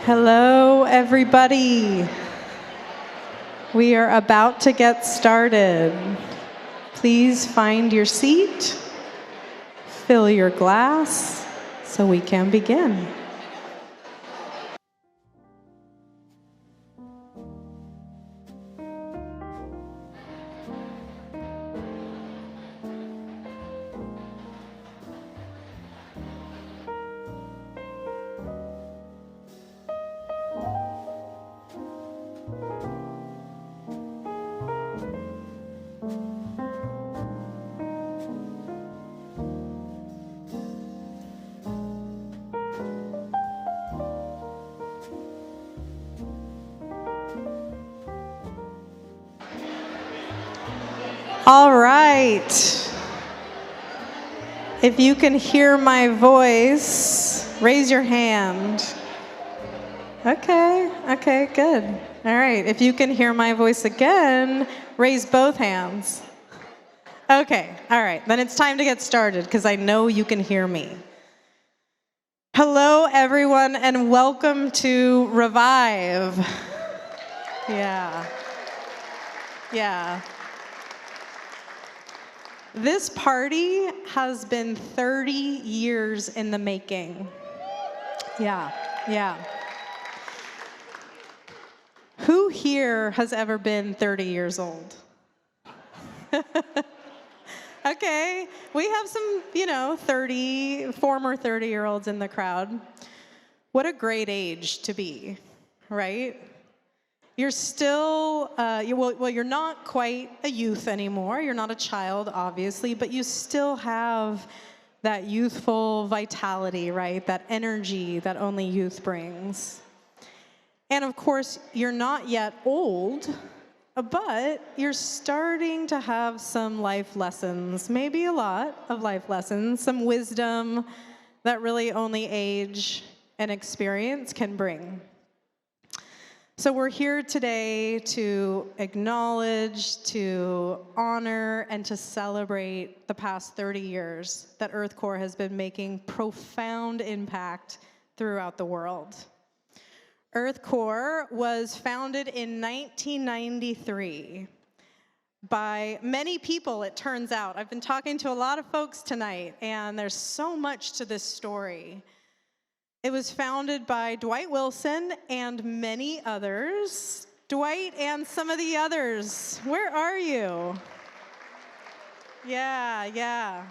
Hello, everybody. We are about to get started. Please find your seat, fill your glass, so we can begin. All right. If you can hear my voice, raise your hand. Okay, good. All right, if you can hear my voice again, raise both hands. Okay, all right, then it's time to get started because I know you can hear me. Hello, everyone, and welcome to Revive. Yeah. This party has been 30 years in the making. Yeah. Who here has ever been 30 years old? Okay, we have some, former 30-year-olds in the crowd. What a great age to be, right? You're still, you're not quite a youth anymore. You're not a child, obviously, but you still have that youthful vitality, right? That energy that only youth brings. And of course, you're not yet old, but you're starting to have some life lessons, maybe a lot of life lessons, some wisdom that really only age and experience can bring. So we're here today to acknowledge, to honor, and to celebrate the past 30 years that EarthCorps has been making profound impact throughout the world. EarthCorps was founded in 1993 by many people, it turns out. I've been talking to a lot of folks tonight, and there's so much to this story. It was founded by Dwight Wilson and many others. Dwight and some of the others, where are you? Yeah.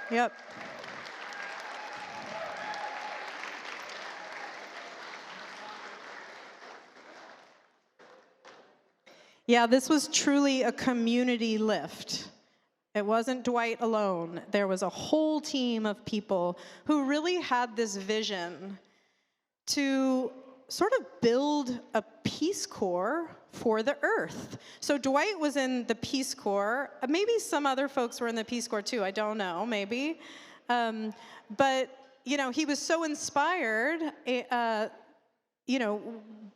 Yep. Yeah, this was truly a community lift. It wasn't Dwight alone. There was a whole team of people who really had this vision to sort of build a Peace Corps for the earth. So Dwight was in the Peace Corps. Maybe some other folks were in the Peace Corps too. I don't know, maybe. But, he was so inspired,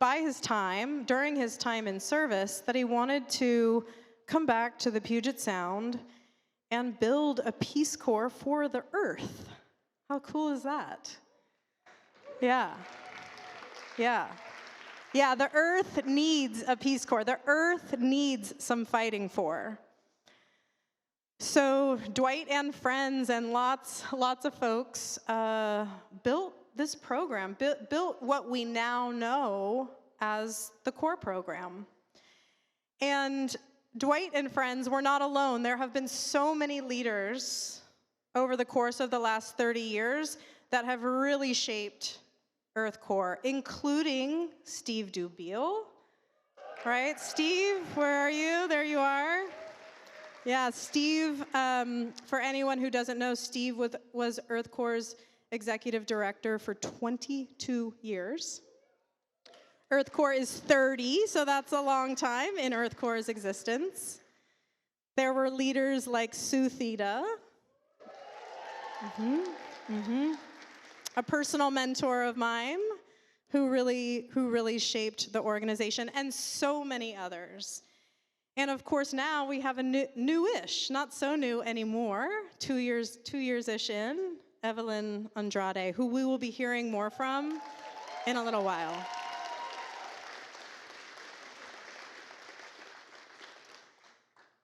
by his time, during his time in service, that he wanted to come back to the Puget Sound and build a Peace Corps for the earth. How cool is that? Yeah, the earth needs a Peace Corps. The earth needs some fighting for. So Dwight and friends and lots of folks built this program, built what we now know as the Corps program. And Dwight and friends were not alone. There have been so many leaders over the course of the last 30 years that have really shaped EarthCorps, including Steve Dubiel, right? Steve, where are you? There you are. Yeah, Steve, for anyone who doesn't know, Steve was EarthCorps Executive Director for 22 years. EarthCorps is 30, so that's a long time in EarthCorps' existence. There were leaders like Sue Theta, a personal mentor of mine who really shaped the organization, and so many others. And of course, now we have a newish, not so new anymore, 2 years-ish in, Evlyn Andrade, who we will be hearing more from in a little while.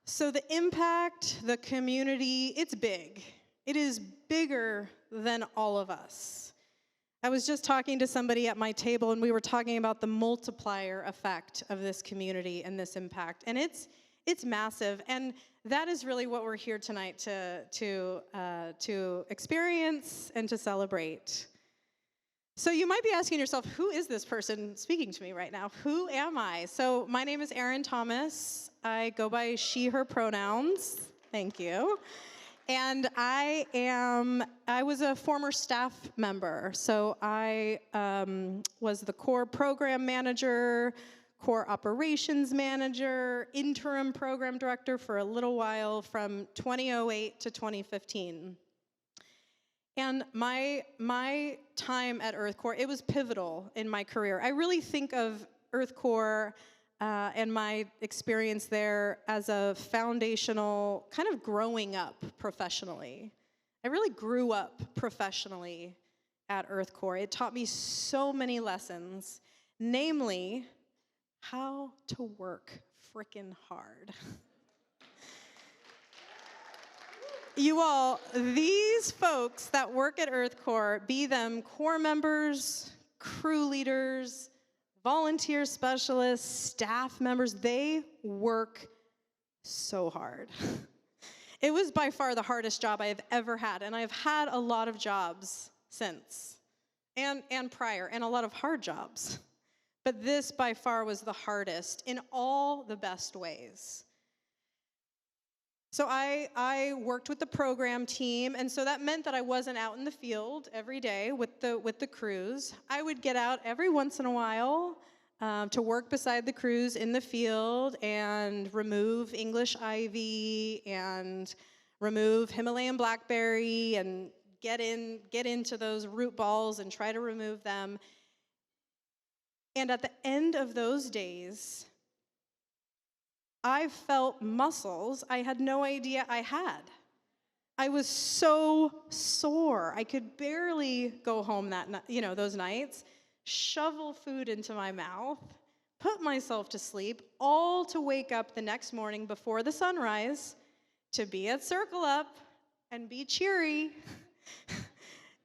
So the impact, the community, it's big. It is bigger than all of us. I was just talking to somebody at my table, and we were talking about the multiplier effect of this community and this impact. And it's massive. And that is really what we're here tonight to experience and to celebrate. So you might be asking yourself, who is this person speaking to me right now? Who am I? So my name is Erin Thomas. I go by she, her pronouns. Thank you. And I was a former staff member. So I was the Corps program manager, Corps operations manager, interim program director for a little while from 2008 to 2015. And my time at EarthCorps, it was pivotal in my career. I really think of EarthCorps and my experience there as a foundational kind of growing up professionally. I really grew up professionally at EarthCorps. It taught me so many lessons, namely how to work frickin' hard. You all, these folks that work at EarthCorps, be them Corps members, crew leaders, volunteer specialists, staff members, they work so hard. It was by far the hardest job I have ever had, and I've had a lot of jobs since, and prior, and a lot of hard jobs. But this by far was the hardest in all the best ways. So I worked with the program team, and so that meant that I wasn't out in the field every day with the crews. I would get out every once in a while to work beside the crews in the field and remove English ivy and remove Himalayan blackberry and get into those root balls and try to remove them. And at the end of those days, I felt muscles I had no idea I had. I was so sore. I could barely go home those nights, shovel food into my mouth, put myself to sleep, all to wake up the next morning before the sunrise to be at Circle Up and be cheery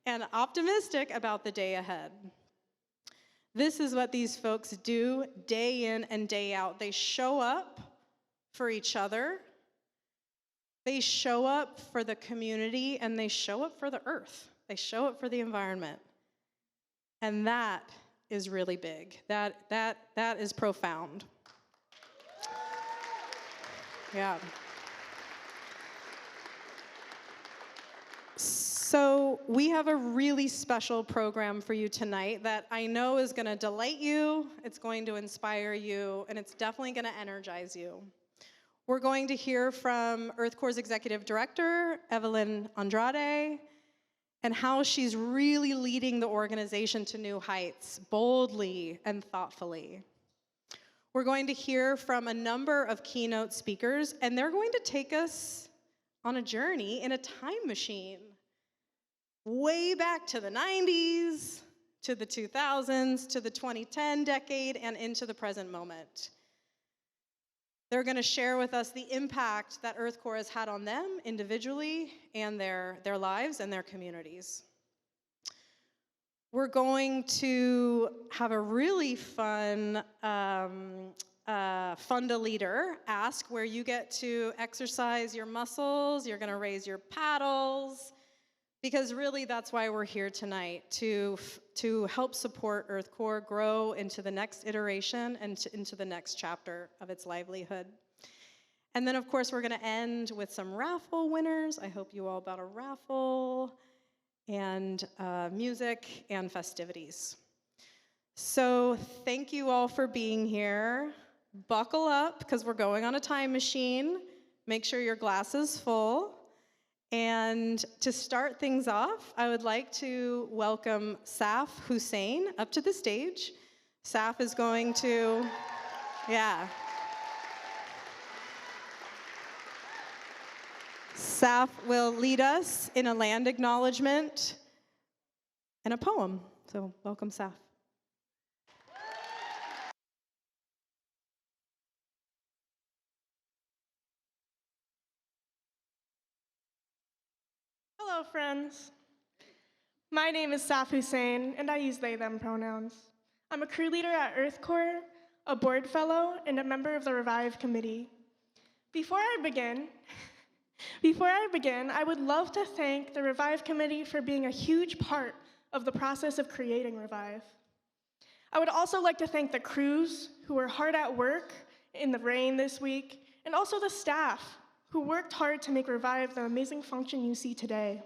and optimistic about the day ahead. This is what these folks do day in and day out. They show up for each other, they show up for the community, and they show up for the earth. They show up for the environment. And that is really big. That is profound. Yeah. So we have a really special program for you tonight that I know is going to delight you, it's going to inspire you, and it's definitely going to energize you. We're going to hear from EarthCorps Executive Director, Evlyn Andrade, and how she's really leading the organization to new heights, boldly and thoughtfully. We're going to hear from a number of keynote speakers, and they're going to take us on a journey in a time machine, way back to the 90s, to the 2000s, to the 2010 decade, and into the present moment. They're going to share with us the impact that EarthCorps has had on them individually and their lives and their communities. We're going to have a really fun Fund a Leader ask where you get to exercise your muscles, you're going to raise your paddles, because really that's why we're here tonight, to help support EarthCorps grow into the next iteration and into the next chapter of its livelihood. And then, of course, we're going to end with some raffle winners. I hope you all bought a raffle, and music and festivities. So thank you all for being here. Buckle up, because we're going on a time machine. Make sure your glass is full. And to start things off, I would like to welcome Saf Hussein up to the stage. Saf is going to, Saf will lead us in a land acknowledgement and a poem. So welcome, Saf. Hello, friends. My name is Saf Hussein, and I use they, them pronouns. I'm a crew leader at EarthCorps, a board fellow, and a member of the Revive Committee. Before I begin, I would love to thank the Revive Committee for being a huge part of the process of creating Revive. I would also like to thank the crews who were hard at work in the rain this week, and also the staff who worked hard to make Revive the amazing function you see today.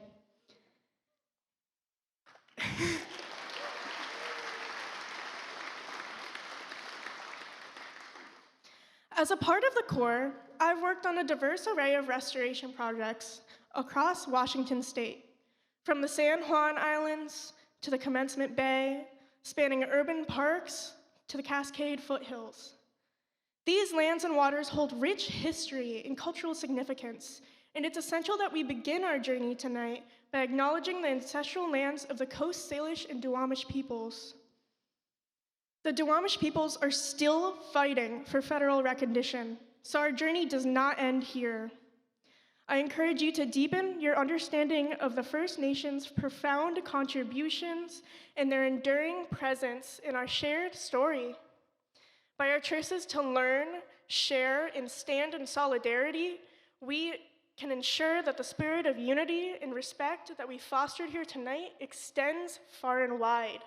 As a part of the Corps, I've worked on a diverse array of restoration projects across Washington state, from the San Juan Islands to the Commencement Bay, spanning urban parks to the Cascade foothills. These lands and waters hold rich history and cultural significance, and it's essential that we begin our journey tonight by acknowledging the ancestral lands of the Coast Salish and Duwamish peoples. The Duwamish peoples are still fighting for federal recognition, so our journey does not end here. I encourage you to deepen your understanding of the First Nations' profound contributions and their enduring presence in our shared story. By our choices to learn, share, and stand in solidarity, we can ensure that the spirit of unity and respect that we fostered here tonight extends far and wide.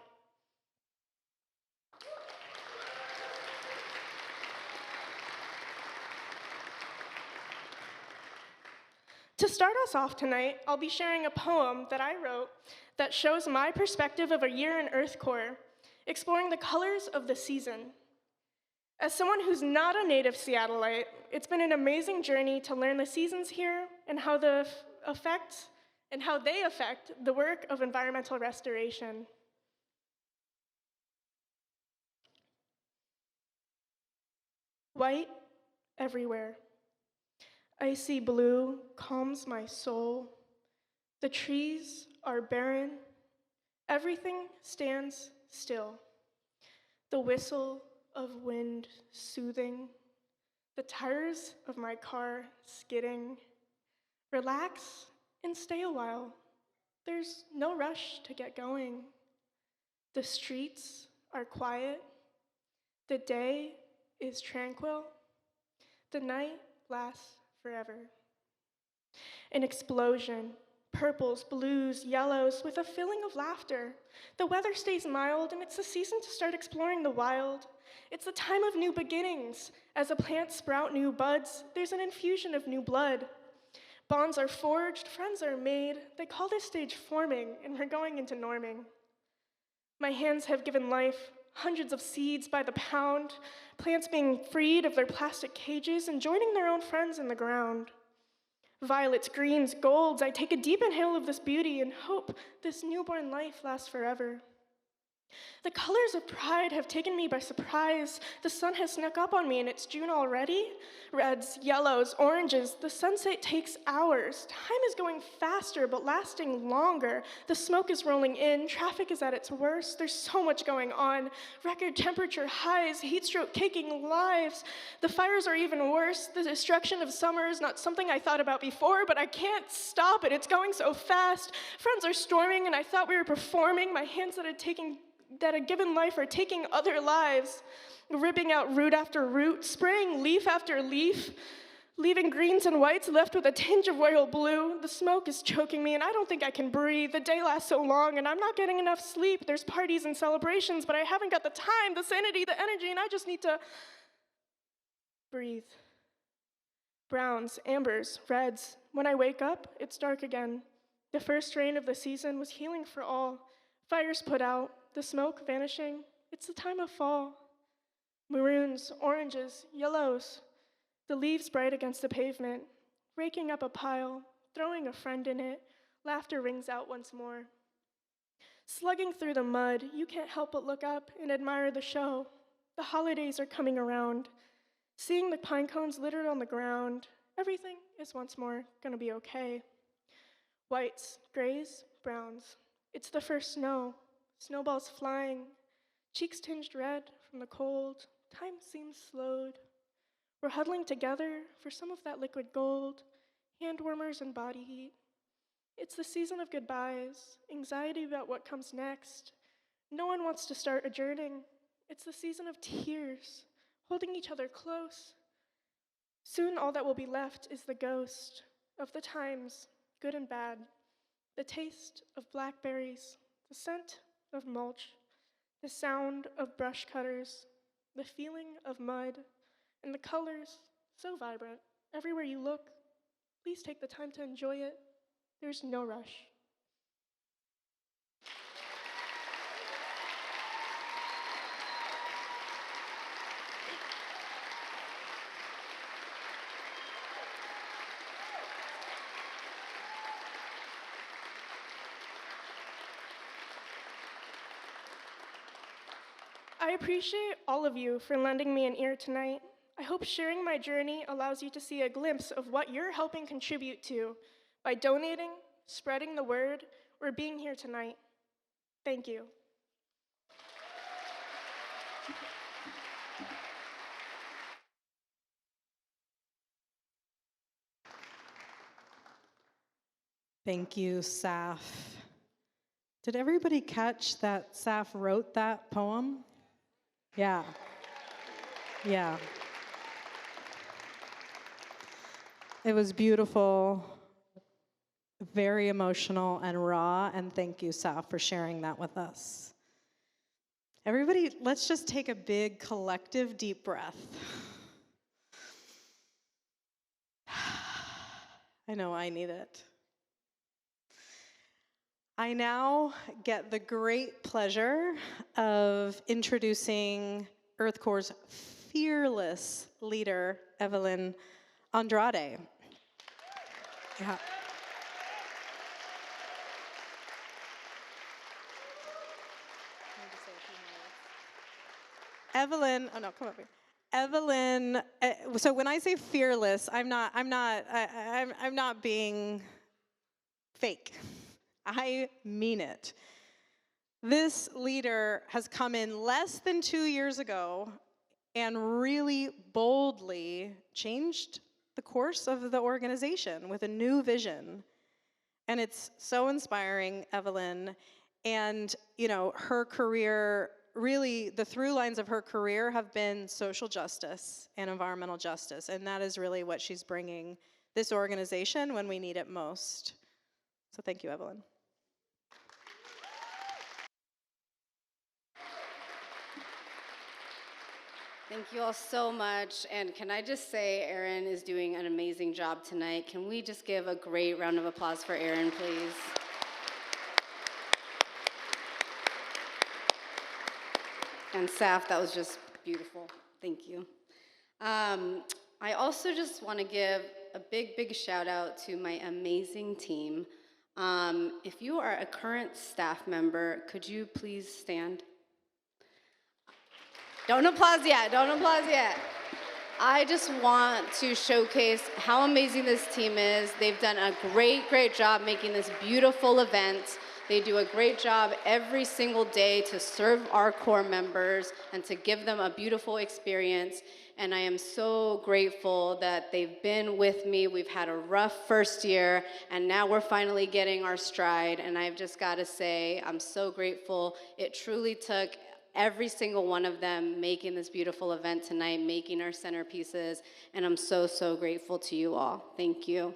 To start us off tonight, I'll be sharing a poem that I wrote that shows my perspective of a year in EarthCorps, exploring the colors of the season. As someone who's not a native Seattleite, it's been an amazing journey to learn the seasons here and how they affect the work of environmental restoration. White everywhere. Icy blue calms my soul. The trees are barren. Everything stands still. The whistle of wind soothing. The tires of my car skidding. Relax and stay a while. There's no rush to get going. The streets are quiet. The day is tranquil. The night lasts forever. An explosion, purples, blues, yellows, with a feeling of laughter. The weather stays mild, and it's the season to start exploring the wild. It's the time of new beginnings. As the plants sprout new buds, there's an infusion of new blood. Bonds are forged, friends are made. They call this stage forming, and we're going into norming. My hands have given life, hundreds of seeds by the pound, plants being freed of their plastic cages and joining their own friends in the ground. Violets, greens, golds, I take a deep inhale of this beauty and hope this newborn life lasts forever. The colors of pride have taken me by surprise. The sun has snuck up on me and it's June already. Reds, yellows, oranges, the sunset takes hours. Time is going faster but lasting longer. The smoke is rolling in, traffic is at its worst. There's so much going on. Record temperature highs, heat stroke taking lives. The fires are even worse. The destruction of summer is not something I thought about before, but I can't stop it. It's going so fast. Friends are storming and I thought we were performing. My hands that had given life are taking other lives, ripping out root after root, spraying leaf after leaf, leaving greens and whites left with a tinge of royal blue. The smoke is choking me, and I don't think I can breathe. The day lasts so long, and I'm not getting enough sleep. There's parties and celebrations, but I haven't got the time, the sanity, the energy, and I just need to breathe. Browns, ambers, reds. When I wake up, it's dark again. The first rain of the season was healing for all. Fires put out, the smoke vanishing. It's the time of fall. Maroons, oranges, yellows, the leaves bright against the pavement. raking up a pile, throwing a friend in it, laughter rings out once more. Slugging through the mud, you can't help but look up and admire the show. The holidays are coming around. Seeing the pine cones littered on the ground, everything is once more gonna be okay. Whites, grays, browns. It's the first snow. Snowballs flying, cheeks tinged red from the cold. Time seems slowed. We're huddling together for some of that liquid gold, hand warmers and body heat. It's the season of goodbyes, anxiety about what comes next. No one wants to start adjourning. It's the season of tears, holding each other close. Soon all that will be left is the ghost of the times, good and bad, the taste of blackberries, the scent of mulch, the sound of brush cutters, the feeling of mud, and the colors, so vibrant. Everywhere you look, please take the time to enjoy it. There's no rush. I appreciate all of you for lending me an ear tonight. I hope sharing my journey allows you to see a glimpse of what you're helping contribute to by donating, spreading the word, or being here tonight. Thank you. Thank you, Saf. Did everybody catch that Saf wrote that poem? Yeah. Yeah. It was beautiful, very emotional and raw, and thank you, Saf, for sharing that with us. Everybody, let's just take a big collective deep breath. I know I need it. I now get the great pleasure of introducing EarthCorps' fearless leader, Evlyn Andrade. Yeah. Evlyn, oh no, come up here. Evlyn, so when I say fearless, I'm not being fake. I mean it. This leader has come in less than 2 years ago and really boldly changed the course of the organization with a new vision. And it's so inspiring, Evlyn. And, you know, her career, really, the through lines of her career have been social justice and environmental justice. And that is really what she's bringing this organization when we need it most. So thank you, Evlyn. Thank you all so much. And can I just say, Erin is doing an amazing job tonight. Can we just give a great round of applause for Erin, please? And Saf, that was just beautiful. Thank you. I also just want to give a big shout out to my amazing team. If you are a current staff member, could you please stand? Don't applause yet, don't applause yet. I just want to showcase how amazing this team is. They've done a great job making this beautiful event. They do a great job every single day to serve our core members and to give them a beautiful experience. And I am so grateful that they've been with me. We've had a rough first year, and now we're finally getting our stride. And I've just got to say, I'm so grateful. It truly took every single one of them making this beautiful event tonight, making our centerpieces, and I'm so grateful to you all. Thank you.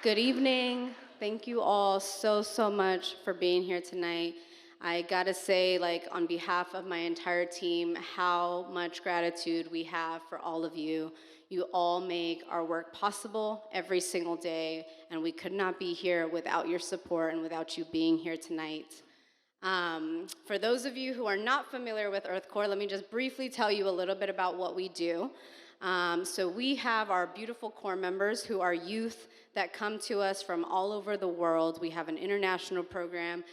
Good evening. Thank you all so much for being here tonight. I gotta say, like, on behalf of my entire team, how much gratitude we have for all of you. You all make our work possible every single day, and we could not be here without your support and without you being here tonight. For those of you who are not familiar with EarthCorps, let me just briefly tell you a little bit about what we do. So we have our beautiful Corps members who are youth that come to us from all over the world. We have an international program.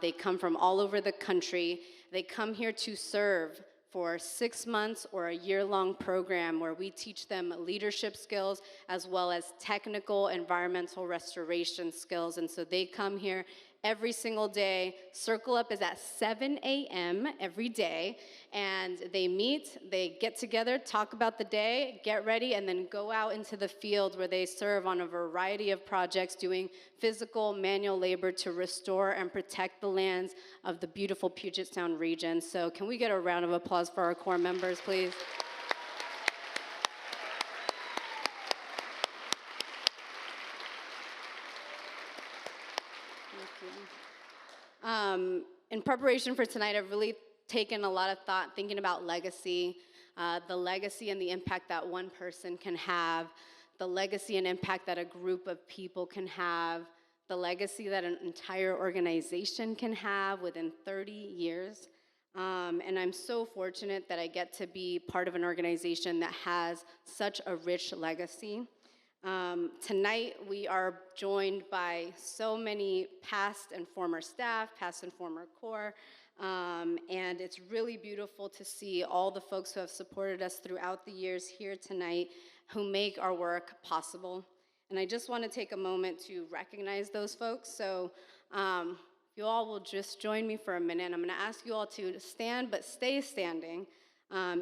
They come from all over the country. They come here to serve for 6 months or a year-long program where we teach them leadership skills as well as technical environmental restoration skills. And so they come here every single day. Circle Up is at 7 a.m. every day, and they meet, they get together, talk about the day, get ready, and then go out into the field where they serve on a variety of projects doing physical manual labor to restore and protect the lands of the beautiful Puget Sound region. So can we get a round of applause for our Corps members, please? In preparation for tonight, I've really taken a lot of thought thinking about legacy, the legacy and the impact that one person can have, the legacy and impact that a group of people can have, the legacy that an entire organization can have within 30 years. And I'm so fortunate that I get to be part of an organization that has such a rich legacy. Tonight, we are joined by so many past and former staff, past and former Corps, and it's really beautiful to see all the folks who have supported us throughout the years here tonight who make our work possible. And I just want to take a moment to recognize those folks. So you all will just join me for a minute. I'm going to ask you all to stand, but stay standing.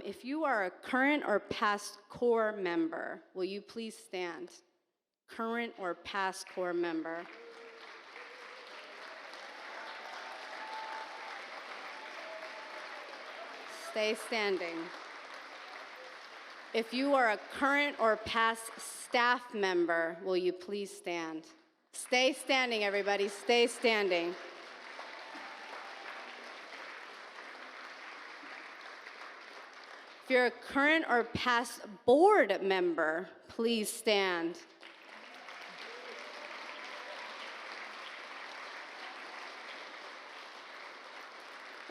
If you are a current or past Corps member, will you please stand? Current or past Corps member. Stay standing. If you are a current or past staff member, will you please stand? Stay standing, everybody. Stay standing. If you're a current or past board member, please stand.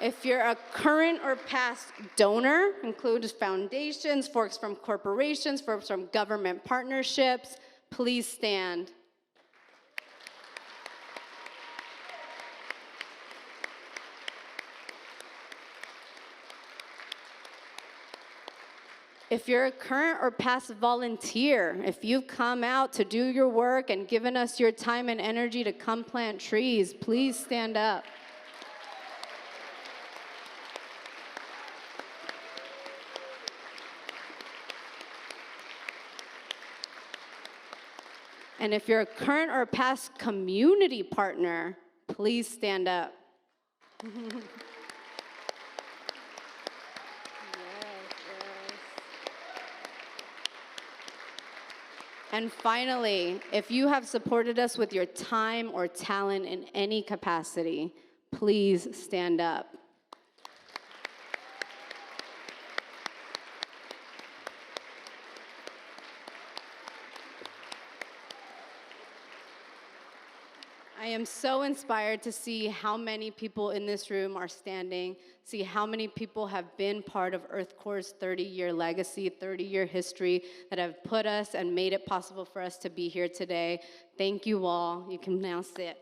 If you're a current or past donor, includes foundations, folks from corporations, folks from government partnerships, please stand. If you're a current or past volunteer, if you've come out to do your work and given us your time and energy to come plant trees, please stand up. And if you're a current or past community partner, please stand up. And finally, if you have supported us with your time or talent in any capacity, please stand up. I am so inspired to see how many people in this room are standing, see how many people have been part of EarthCorps' 30-year legacy, 30-year history that have put us and made it possible for us to be here today. Thank you all. You can now sit.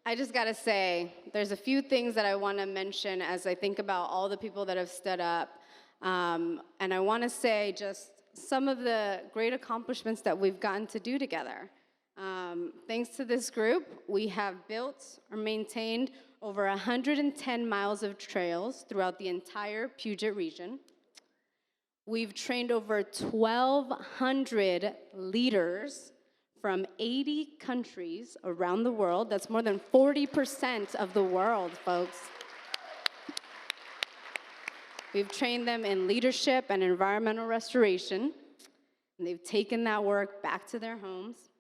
I just gotta say, there's a few things that I wanna mention as I think about all the people that have stood up. And I want to say just some of the great accomplishments that we've gotten to do together. Thanks to this group, we have built or maintained over 110 miles of trails throughout the entire Puget region. We've trained over 1,200 leaders from 80 countries around the world. That's more than 40% of the world, folks. We've trained them in leadership and environmental restoration, and they've taken that work back to their homes.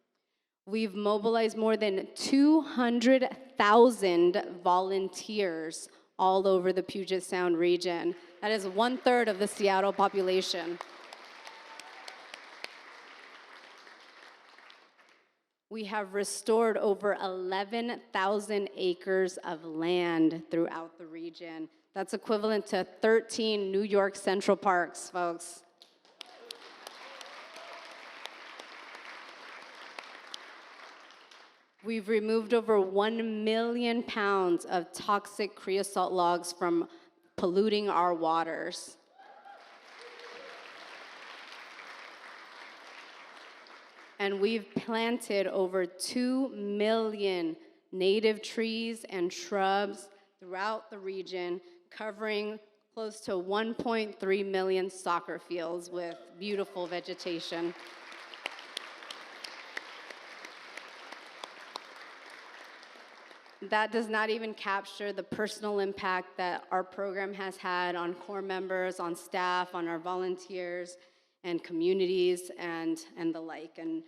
We've mobilized more than 200,000 volunteers all over the Puget Sound region. That is 1/3 of the Seattle population. We have restored over 11,000 acres of land throughout the region. That's equivalent to 13 New York Central Parks, folks. We've removed over 1 million pounds of toxic creosote logs from polluting our waters. And we've planted over 2 million native trees and shrubs throughout the region, covering close to 1.3 million soccer fields with beautiful vegetation. That does not even capture the personal impact that our program has had on core members, on staff, on our volunteers, and communities, and the like. And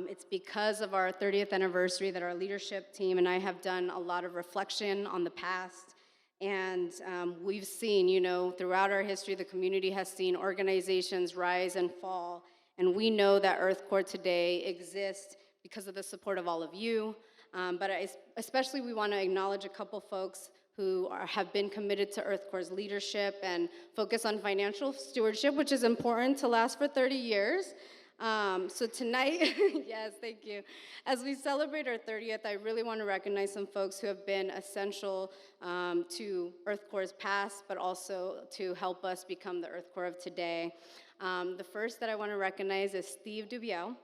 it's because of our 30th anniversary that our leadership team and I have done a lot of reflection on the past. And we've seen, throughout our history, the community has seen organizations rise and fall. And we know that EarthCorps today exists because of the support of all of you. But especially we want to acknowledge a couple folks who have been committed to EarthCorps' leadership and focus on financial stewardship, which is important to last for 30 years. So tonight, yes, thank you. As we celebrate our 30th, I really want to recognize some folks who have been essential to EarthCorps' past, but also to help us become the EarthCorps of today. The first that I want to recognize is Steve Dubiel.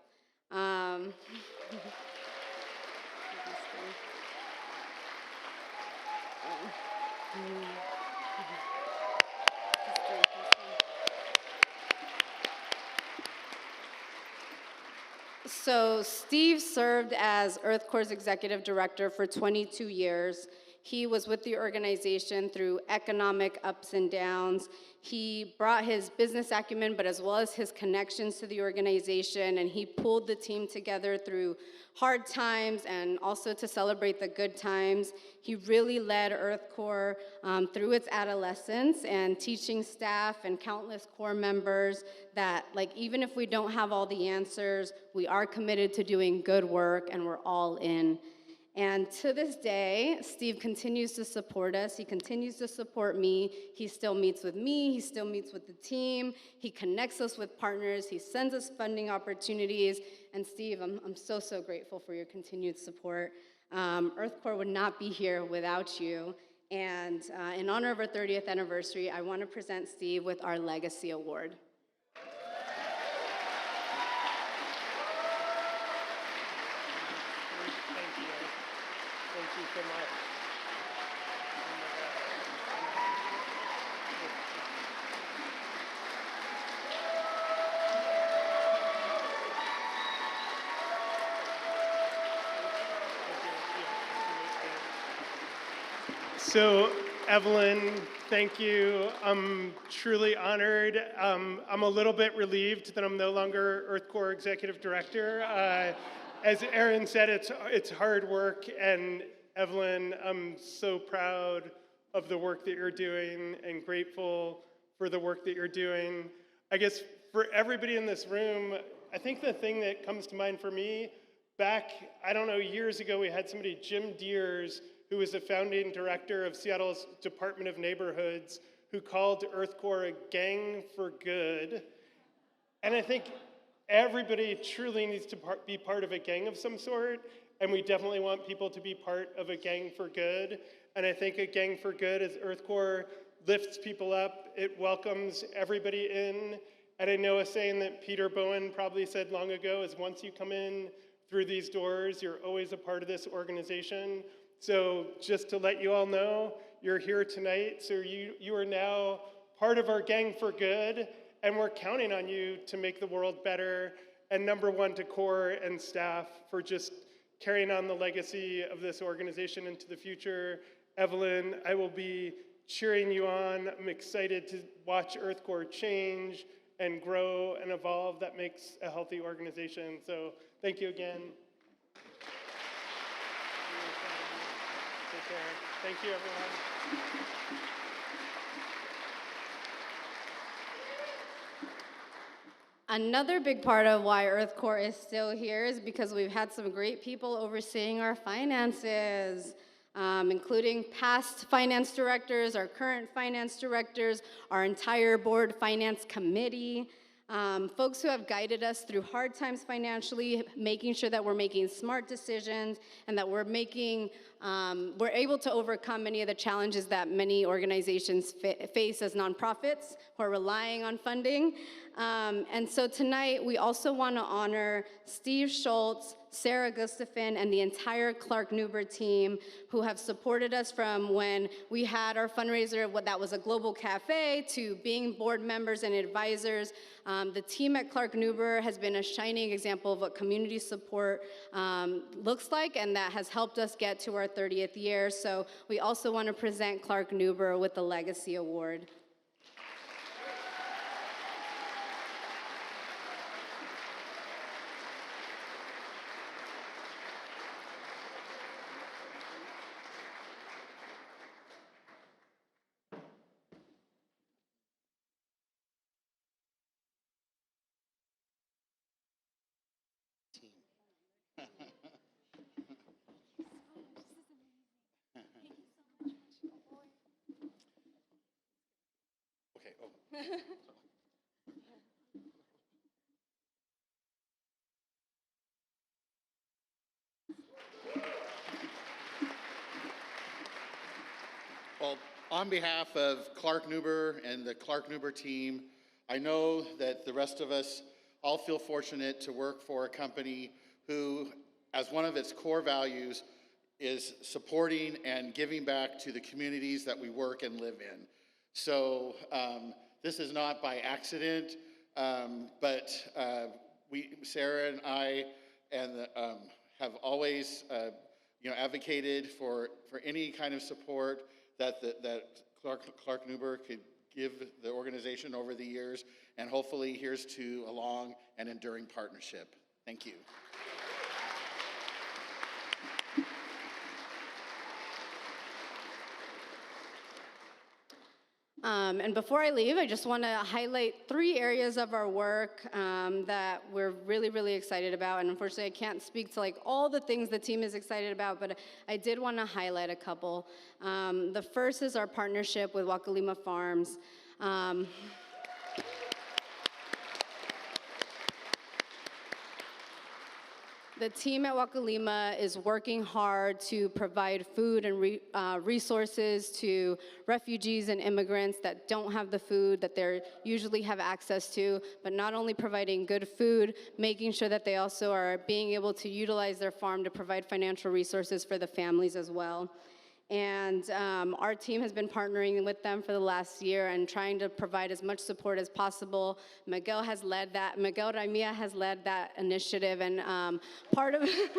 So Steve served as EarthCorps Executive Director for 22 years. He was with the organization through economic ups and downs. He brought his business acumen, but as well as his connections to the organization, and he pulled the team together through hard times and also to celebrate the good times. He really led EarthCorps through its adolescence and teaching staff and countless core members that, even if we don't have all the answers, we are committed to doing good work and we're all in. And to this day, Steve continues to support us. He continues to support me. He still meets with me. He still meets with the team. He connects us with partners. He sends us funding opportunities. And Steve, I'm so, so grateful for your continued support. EarthCorps would not be here without you. And in honor of our 30th anniversary, I want to present Steve with our Legacy Award. Thank you so much. So, Evlyn, thank you. I'm truly honored. I'm a little bit relieved that I'm no longer EarthCorps Executive Director. As Aaron said, it's hard work, and Evlyn, I'm so proud of the work that you're doing and grateful for the work that you're doing. I guess for everybody in this room, I think the thing that comes to mind for me, back, years ago, we had somebody, Jim Deers, who was the founding director of Seattle's Department of Neighborhoods, who called EarthCorps a gang for good. And I think everybody truly needs to be part of a gang of some sort, and we definitely want people to be part of a gang for good. And I think a gang for good is EarthCorps lifts people up, it welcomes everybody in. And I know a saying that Peter Bowen probably said long ago is once you come in through these doors, you're always a part of this organization. So just to let you all know, you're here tonight, so you are now part of our gang for good, and we're counting on you to make the world better. And number one, to core and staff for just carrying on the legacy of this organization into the future. Evlyn, I will be cheering you on. I'm excited to watch EarthCorps change and grow and evolve. That makes a healthy organization. So thank you again. Take care. Thank you, everyone. Another big part of why EarthCorps is still here is because we've had some great people overseeing our finances, including past finance directors, our current finance directors, our entire board finance committee, folks who have guided us through hard times financially, making sure that we're making smart decisions and that we're able to overcome many of the challenges that many organizations face as nonprofits who are relying on funding. And so tonight, we also want to honor Steve Schultz, Sarah Gustafson, and the entire Clark-Newber team who have supported us from when we had our fundraiser, that was a global cafe, to being board members and advisors. The team at Clark-Newber has been a shining example of what community support looks like, and that has helped us get to our 30th year. So we also want to present Clark-Newber with the Legacy Award. Okay. Oh. Well, on behalf of Clark-Newber and the Clark-Newber team, I know that the rest of us all feel fortunate to work for a company who, as one of its core values, is supporting and giving back to the communities that we work and live in. So this is not by accident, but Sarah and I, have always, advocated for any kind of support that Clark-Newber could give the organization over the years, and hopefully here's to a long and enduring partnership. Thank you. And before I leave, I just want to highlight 3 areas of our work that we're really, really excited about. And unfortunately, I can't speak to all the things the team is excited about, but I did want to highlight a couple. The first is our partnership with Wakalima Farms. The team at Wakalima is working hard to provide food and resources to refugees and immigrants that don't have the food that they usually have access to, but not only providing good food, making sure that they also are being able to utilize their farm to provide financial resources for the families as well. And our team has been partnering with them for the last year and trying to provide as much support as possible. Miguel Raimia has led that initiative, and part of yes,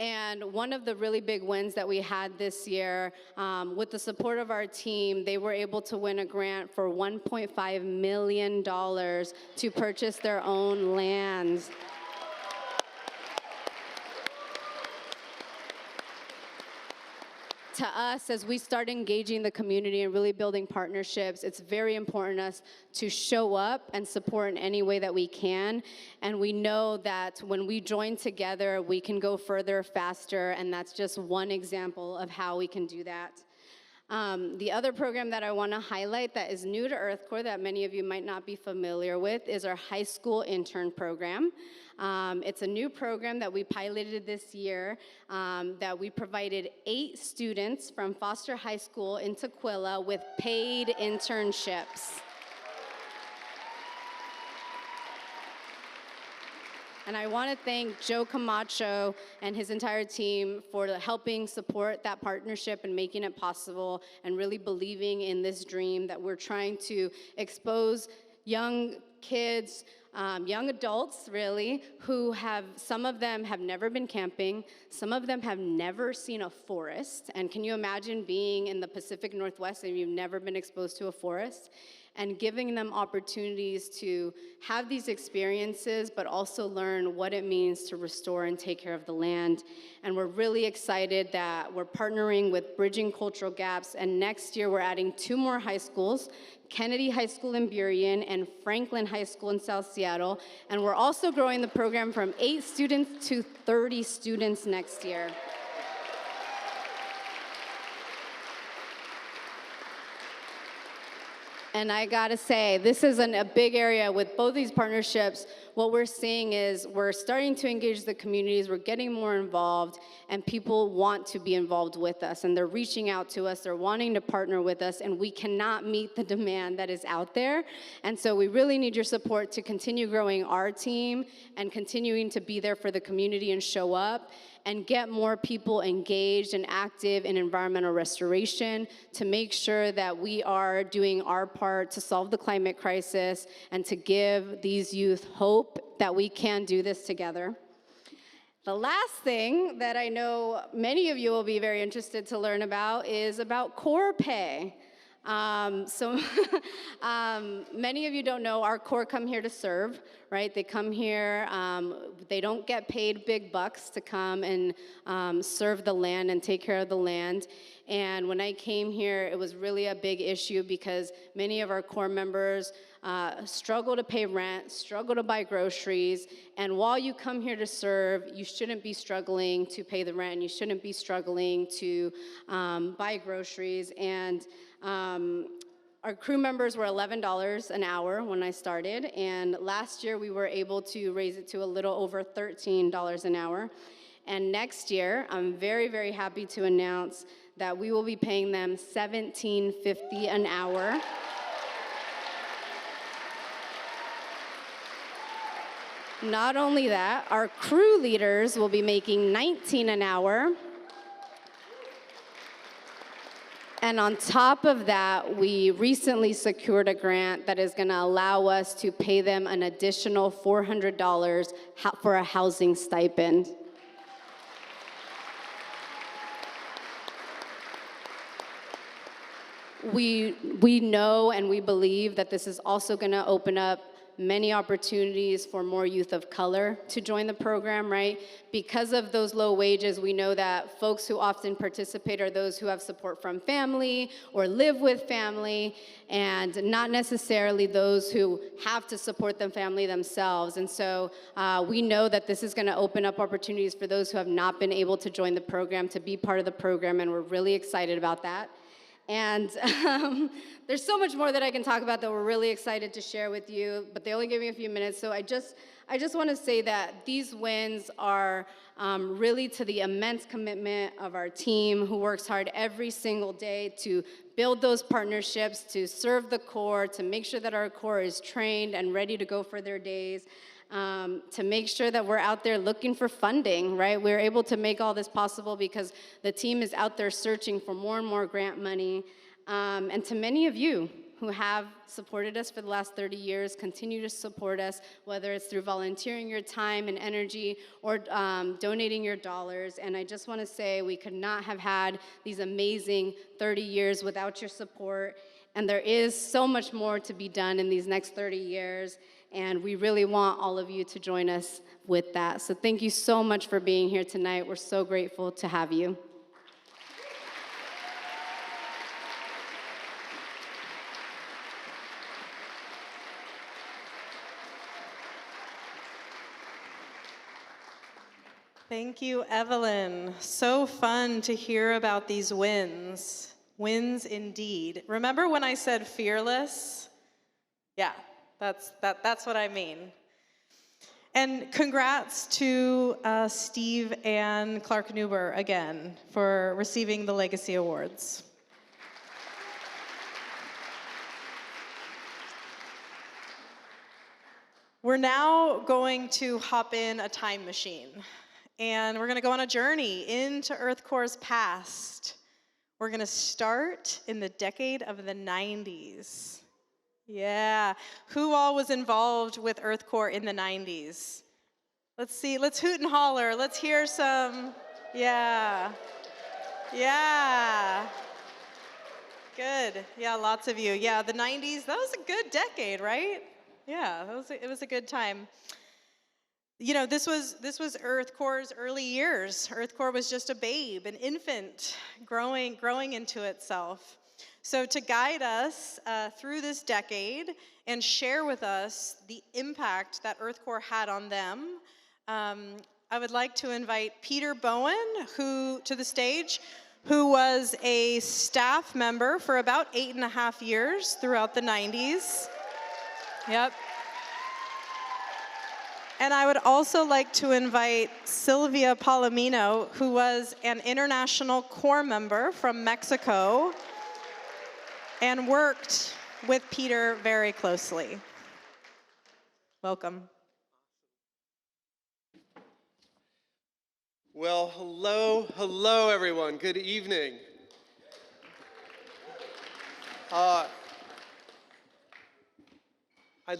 and one of the really big wins that we had this year, with the support of our team, they were able to win a grant for $1.5 million to purchase their own lands. To us, as we start engaging the community and really building partnerships, it's very important to us to show up and support in any way that we can. And we know that when we join together, we can go further, faster, and that's just one example of how we can do that. The other program that I want to highlight that is new to EarthCorps that many of you might not be familiar with is our high school intern program. It's a new program that we piloted this year that we provided 8 students from Foster High School in Tukwila with paid internships. And I want to thank Joe Camacho and his entire team for helping support that partnership and making it possible and really believing in this dream that we're trying to expose young kids, young adults really, who some of them have never been camping, some of them have never seen a forest. And can you imagine being in the Pacific Northwest and you've never been exposed to a forest? and giving them opportunities to have these experiences, but also learn what it means to restore and take care of the land. And we're really excited that we're partnering with Bridging Cultural Gaps, and next year we're adding 2 more high schools, Kennedy High School in Burien and Franklin High School in South Seattle. And we're also growing the program from 8 students to 30 students next year. And I gotta say, this is a big area with both these partnerships. What we're seeing is we're starting to engage the communities, we're getting more involved, and people want to be involved with us, and they're reaching out to us, they're wanting to partner with us, and we cannot meet the demand that is out there. And so we really need your support to continue growing our team and continuing to be there for the community and show up and get more people engaged and active in environmental restoration to make sure that we are doing our part to solve the climate crisis and to give these youth hope that we can do this together. The last thing that I know many of you will be very interested to learn about is about core pay. Many of you don't know our Corps come here to serve, right? They come here, they don't get paid big bucks to come and serve the land and take care of the land. And when I came here, it was really a big issue because many of our Corps members struggle to pay rent, struggle to buy groceries, and while you come here to serve, you shouldn't be struggling to pay the rent, you shouldn't be struggling to buy groceries. And our crew members were $11 an hour when I started, and last year we were able to raise it to a little over $13 an hour. And next year, I'm very, very happy to announce that we will be paying them $17.50 an hour. Not only that, our crew leaders will be making $19 an hour. And on top of that, we recently secured a grant that is going to allow us to pay them an additional $400 for a housing stipend. We know and we believe that this is also going to open up many opportunities for more youth of color to join the program, right? Because of those low wages, we know that folks who often participate are those who have support from family or live with family, and not necessarily those who have to support the family themselves. And so we know that this is going to open up opportunities for those who have not been able to join the program to be part of the program, and we're really excited about that. And there's so much more that I can talk about that we're really excited to share with you, but they only gave me a few minutes, so I just want to say that these wins are really to the immense commitment of our team who works hard every single day to build those partnerships, to serve the Corps, to make sure that our Corps is trained and ready to go for their days. To make sure that we're out there looking for funding, right? We're able to make all this possible because the team is out there searching for more and more grant money. And to many of you who have supported us for the last 30 years, continue to support us, whether it's through volunteering your time and energy or donating your dollars. And I just want to say we could not have had these amazing 30 years without your support. And there is so much more to be done in these next 30 years. And we really want all of you to join us with that. So thank you so much for being here tonight. We're so grateful to have you. Thank you, Evlyn. So fun to hear about these wins. Wins indeed. Remember when I said fearless? Yeah. That's what I mean. And congrats to Steve and Clark Newber again for receiving the Legacy Awards. We're now going to hop in a time machine, and we're going to go on a journey into EarthCorps' past. We're going to start in the decade of the 90s. Yeah, who all was involved with EarthCorps in the 90s? Let's see, let's hoot and holler. Let's hear some, yeah. Good. Yeah, lots of you. Yeah, the 90s, that was a good decade, right? Yeah, it was a good time. You know, this was EarthCorps' early years. EarthCorps was just a babe, an infant, growing into itself. So to guide us through this decade and share with us the impact that EarthCorps had on them, I would like to invite Peter Bowen to the stage, who was a staff member for about 8.5 years throughout the 90s. Yep. And I would also like to invite Sylvia Palomino, who was an international corps member from Mexico and worked with Peter very closely. Welcome. Well, hello, everyone. Good evening. I'd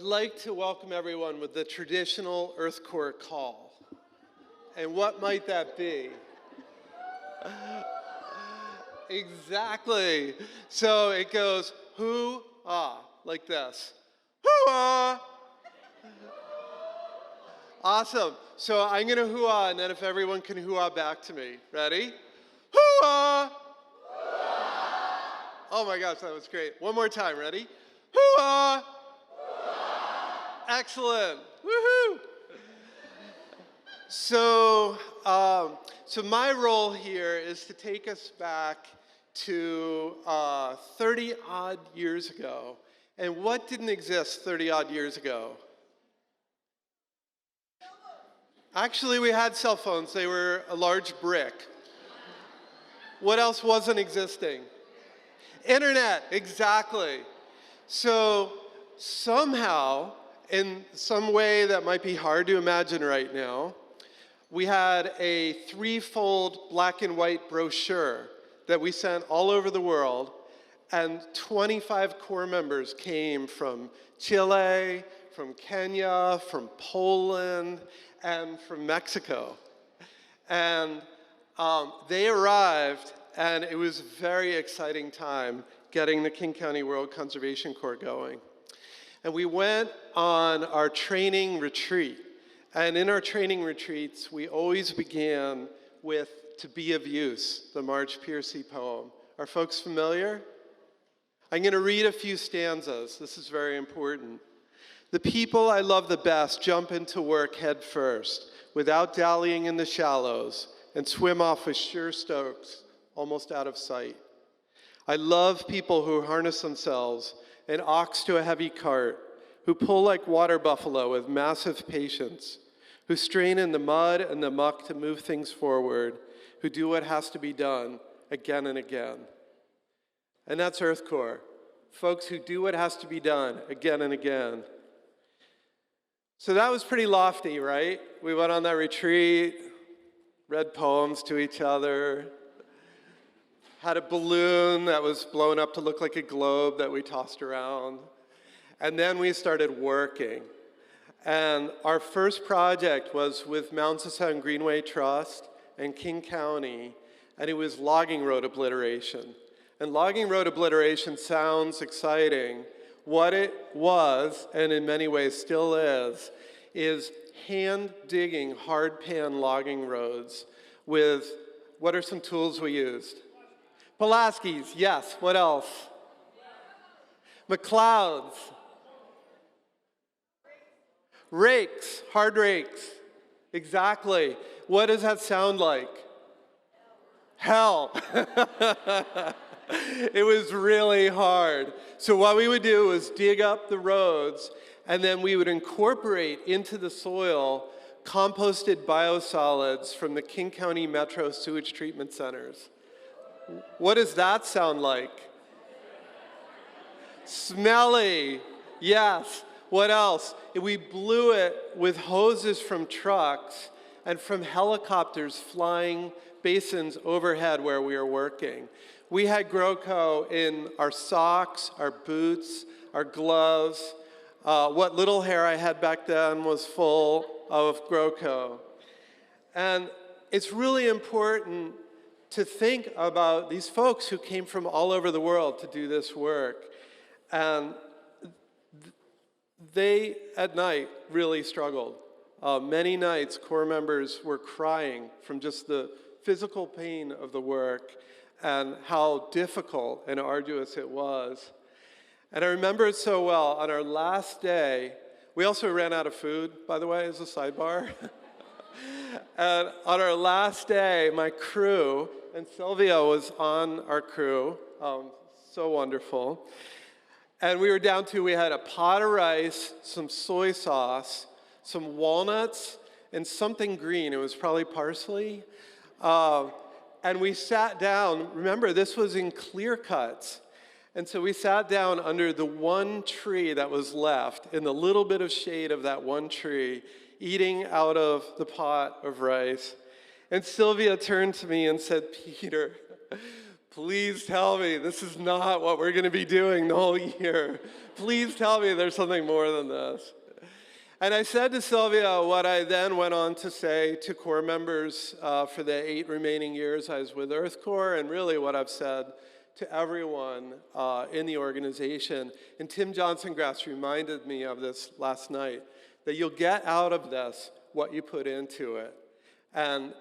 like to welcome everyone with the traditional EarthCorps call. And what might that be? Exactly. So it goes, hoo-ah, like this. Hoo-ah! Awesome. So I'm going to hoo-ah, and then if everyone can hoo-ah back to me. Ready? Hoo-ah! Oh my gosh, that was great. One more time. Ready? Hoo-ah! Excellent. Woohoo! So my role here is to take us back to 30-odd years ago. And what didn't exist 30-odd years ago? Actually, we had cell phones. They were a large brick. What else wasn't existing? Internet, exactly. So somehow, in some way that might be hard to imagine right now, we had a threefold black and white brochure that we sent all over the world, and 25 corps members came from Chile, from Kenya, from Poland, and from Mexico. And they arrived, and it was a very exciting time getting the King County World Conservation Corps going. And we went on our training retreat. And in our training retreats, we always began with "To Be of Use," the Marge Piercy poem. Are folks familiar? I'm going to read a few stanzas. This is very important. The people I love the best jump into work head first, without dallying in the shallows, and swim off with sure strokes, almost out of sight. I love people who harness themselves, an ox to a heavy cart, who pull like water buffalo with massive patience, who strain in the mud and the muck to move things forward, who do what has to be done again and again. And that's EarthCorps, folks who do what has to be done again and again. So that was pretty lofty, right? We went on that retreat, read poems to each other, had a balloon that was blown up to look like a globe that we tossed around. And then we started working. And our first project was with Mount Sound Greenway Trust and King County, and it was logging road obliteration. And logging road obliteration sounds exciting. What it was, and in many ways still is hand digging hard pan logging roads with, what are some tools we used? Pulaskis, yes. What else? McLeods. Rakes, hard rakes. Exactly. What does that sound like? Hell. It was really hard. So what we would do was dig up the roads, and then we would incorporate into the soil composted biosolids from the King County Metro sewage treatment centers. What does that sound like? Smelly. Yes. What else? We blew it with hoses from trucks and from helicopters flying basins overhead where we were working. We had GrowCo in our socks, our boots, our gloves. What little hair I had back then was full of GrowCo. And it's really important to think about these folks who came from all over the world to do this work. And they, at night, really struggled. Many nights, Corps members were crying from just the physical pain of the work and how difficult and arduous it was. And I remember it so well. On our last day, we also ran out of food, by the way, as a sidebar. And on our last day, my crew, and Sylvia was on our crew, so wonderful. And we were down to, we had a pot of rice, some soy sauce, some walnuts, and something green. It was probably parsley. And we sat down. Remember, this was in clear cuts. And so we sat down under the one tree that was left, in the little bit of shade of that one tree, eating out of the pot of rice. And Sylvia turned to me and said, "Peter, please tell me this is not what we're going to be doing the whole year. Please tell me there's something more than this." And I said to Sylvia what I then went on to say to Corps members for the 8 remaining years I was with EarthCorps, and really what I've said to everyone in the organization. And Tim Johnson-Grass reminded me of this last night, that you'll get out of this what you put into it. And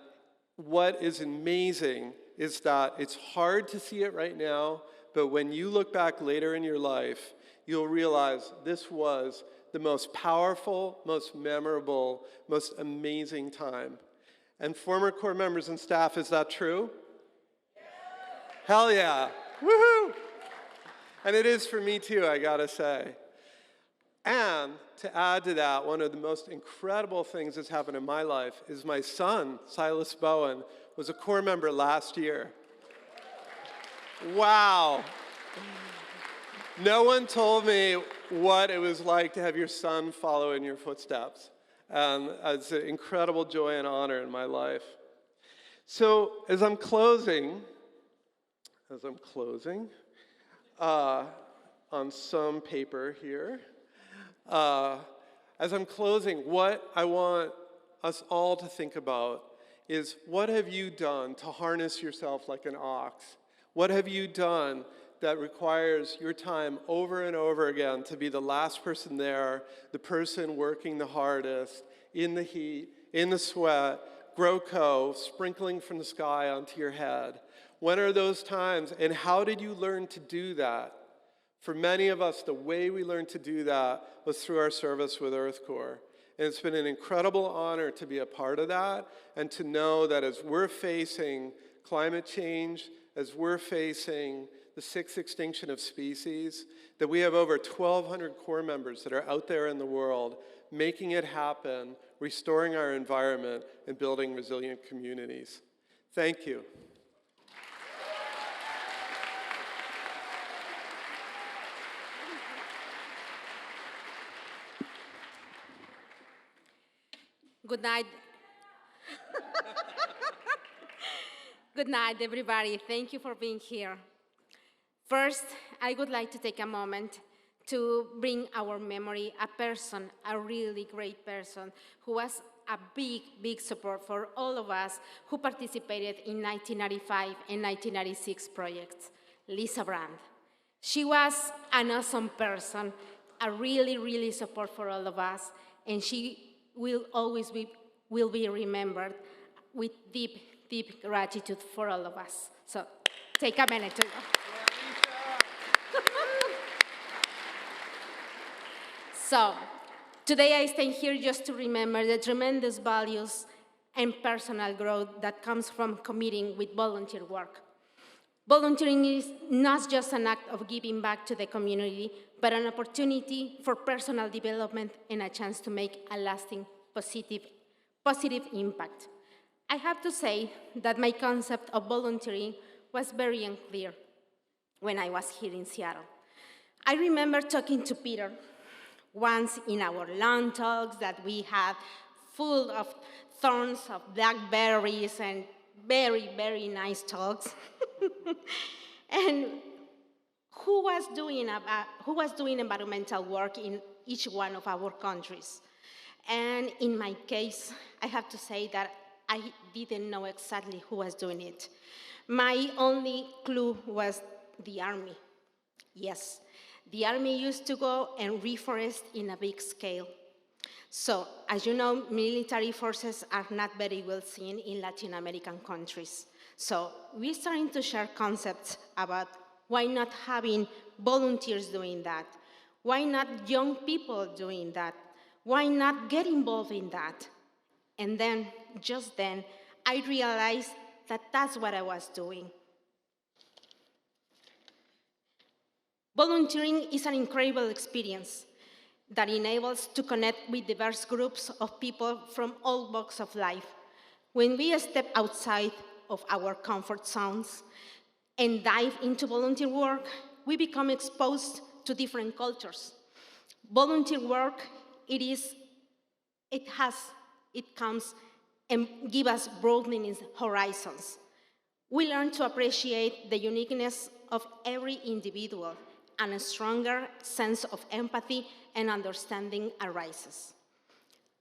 what is amazing is that it's hard to see it right now, but when you look back later in your life, you'll realize this was the most powerful, most memorable, most amazing time. And former Corps members and staff, is that true? Yeah. Hell yeah. Woohoo! And it is for me too, I gotta say. And to add to that, one of the most incredible things that's happened in my life is my son, Silas Bowen, was a Corps member last year. Wow. No one told me what it was like to have your son follow in your footsteps. And it's an incredible joy and honor in my life. So as I'm closing on some paper here, as I'm closing, what I want us all to think about is, what have you done to harness yourself like an ox? What have you done that requires your time over and over again to be the last person there, the person working the hardest, in the heat, in the sweat, GrowCo, sprinkling from the sky onto your head? When are those times, and how did you learn to do that? For many of us, the way we learned to do that was through our service with EarthCorps. And it's been an incredible honor to be a part of that, and to know that as we're facing climate change, as we're facing the 6th extinction of species, that we have over 1,200 Corps members that are out there in the world making it happen, restoring our environment, and building resilient communities. Thank you. Good night. Good night, everybody. Thank you for being here. First, I would like to take a moment to bring our memory a person, a really great person, who was a big, big support for all of us who participated in 1995 and 1996 projects, Lisa Brand. She was an awesome person, a really, really support for all of us, and she will always will be remembered with deep, deep gratitude for all of us. So take a minute to So today I stand here just to remember the tremendous values and personal growth that comes from committing with volunteer work. Volunteering is not just an act of giving back to the community, but an opportunity for personal development and a chance to make a lasting positive impact. I have to say that my concept of volunteering was very unclear when I was here in Seattle. I remember talking to Peter once in our lawn talks that we had, full of thorns of blackberries and very, very nice talks. And who was doing environmental work in each one of our countries. And in my case, I have to say that I didn't know exactly who was doing it. My only clue was the army. Yes, the army used to go and reforest in a big scale. So, as you know, military forces are not very well seen in Latin American countries. So, we're starting to share concepts about why not having volunteers doing that? Why not young people doing that? Why not get involved in that? And then, just then, I realized that that's what I was doing. Volunteering is an incredible experience that enables to connect with diverse groups of people from all walks of life. When we step outside of our comfort zones and dive into volunteer work, we become exposed to different cultures. Volunteer work, it comes and gives us broadening horizons. We learn to appreciate the uniqueness of every individual, and a stronger sense of empathy and understanding arises.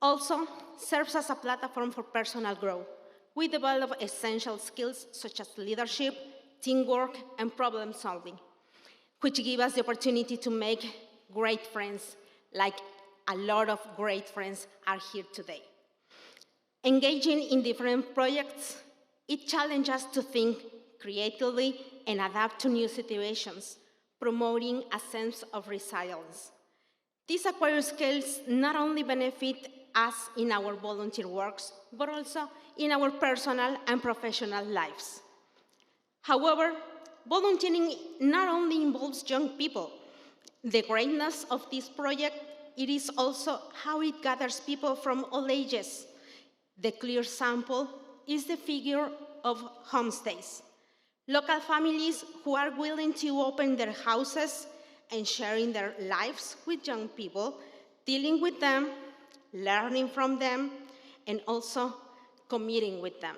Also, serves as a platform for personal growth. We develop essential skills such as leadership, teamwork, and problem solving, which give us the opportunity to make great friends, like a lot of great friends are here today. Engaging in different projects, it challenges us to think creatively and adapt to new situations, promoting a sense of resilience. These acquired skills not only benefit us in our volunteer works, but also in our personal and professional lives. However, volunteering not only involves young people. The greatness of this project, it is also how it gathers people from all ages. The clear sample is the figure of homestays. Local families who are willing to open their houses and sharing their lives with young people, dealing with them, learning from them, and also committing with them.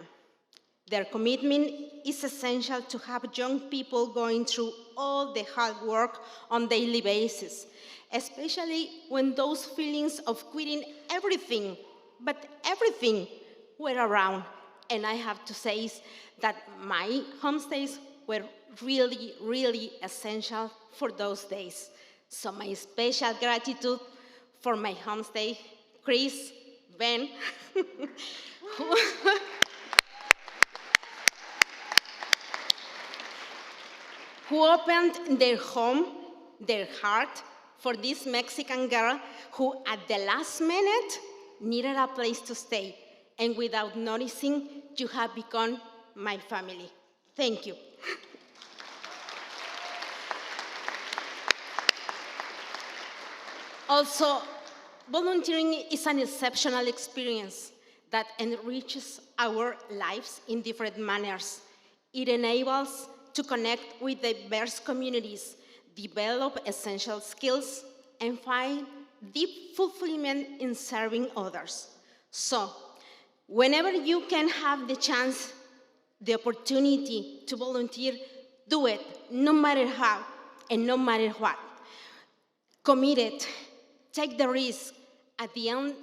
Their commitment is essential to have young people going through all the hard work on a daily basis, especially when those feelings of quitting everything, but everything, were around. And I have to say that my homestays were really, really essential for those days. So my special gratitude for my homestay, Chris, Ben, who opened their home, their heart, for this Mexican girl who at the last minute needed a place to stay. And without noticing, you have become my family. Thank you. Also, volunteering is an exceptional experience that enriches our lives in different manners. It enables to connect with diverse communities, develop essential skills, and find deep fulfillment in serving others. So, whenever you can have the chance, the opportunity to volunteer, do it, no matter how and no matter what. Commit it, take the risk. At the end,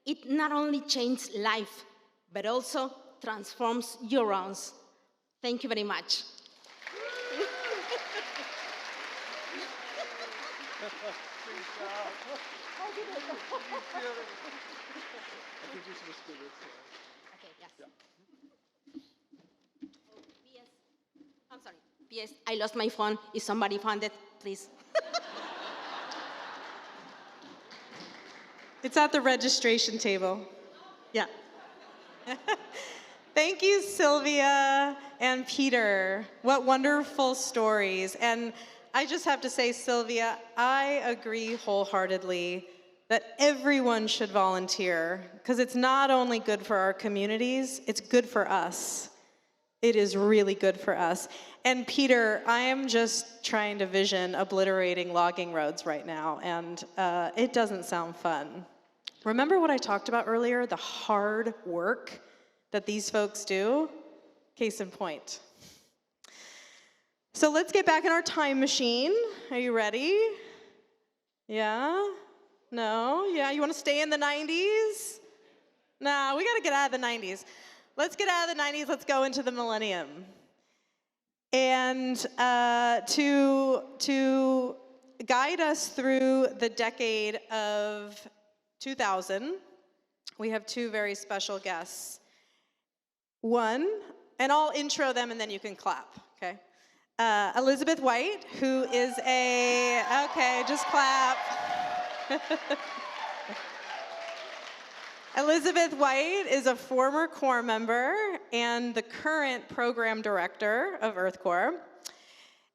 it not only changes life, but also transforms your own. Thank you very much. Okay, yes. PS, I'm sorry. PS, I lost my phone. If somebody found it, please. It's at the registration table. Yeah. Thank you, Sylvia and Peter. What wonderful stories. And I just have to say, Sylvia, I agree wholeheartedly that everyone should volunteer, because it's not only good for our communities, it's good for us. It is really good for us. And Peter, I am just trying to vision obliterating logging roads right now, and it doesn't sound fun. Remember what I talked about earlier, the hard work that these folks do? Case in point. So let's get back in our time machine. Are you ready? Yeah? No? Yeah, you want to stay in the 90s? Nah, we got to get out of the 90s. Let's get out of the 90s. Let's go into the millennium. And to guide us through the decade of 2000, we have two very special guests. One, and I'll intro them and then you can clap, okay? Elizabeth White, who is okay, just clap. Elizabeth White is a former Corps member and the current program director of EarthCorps.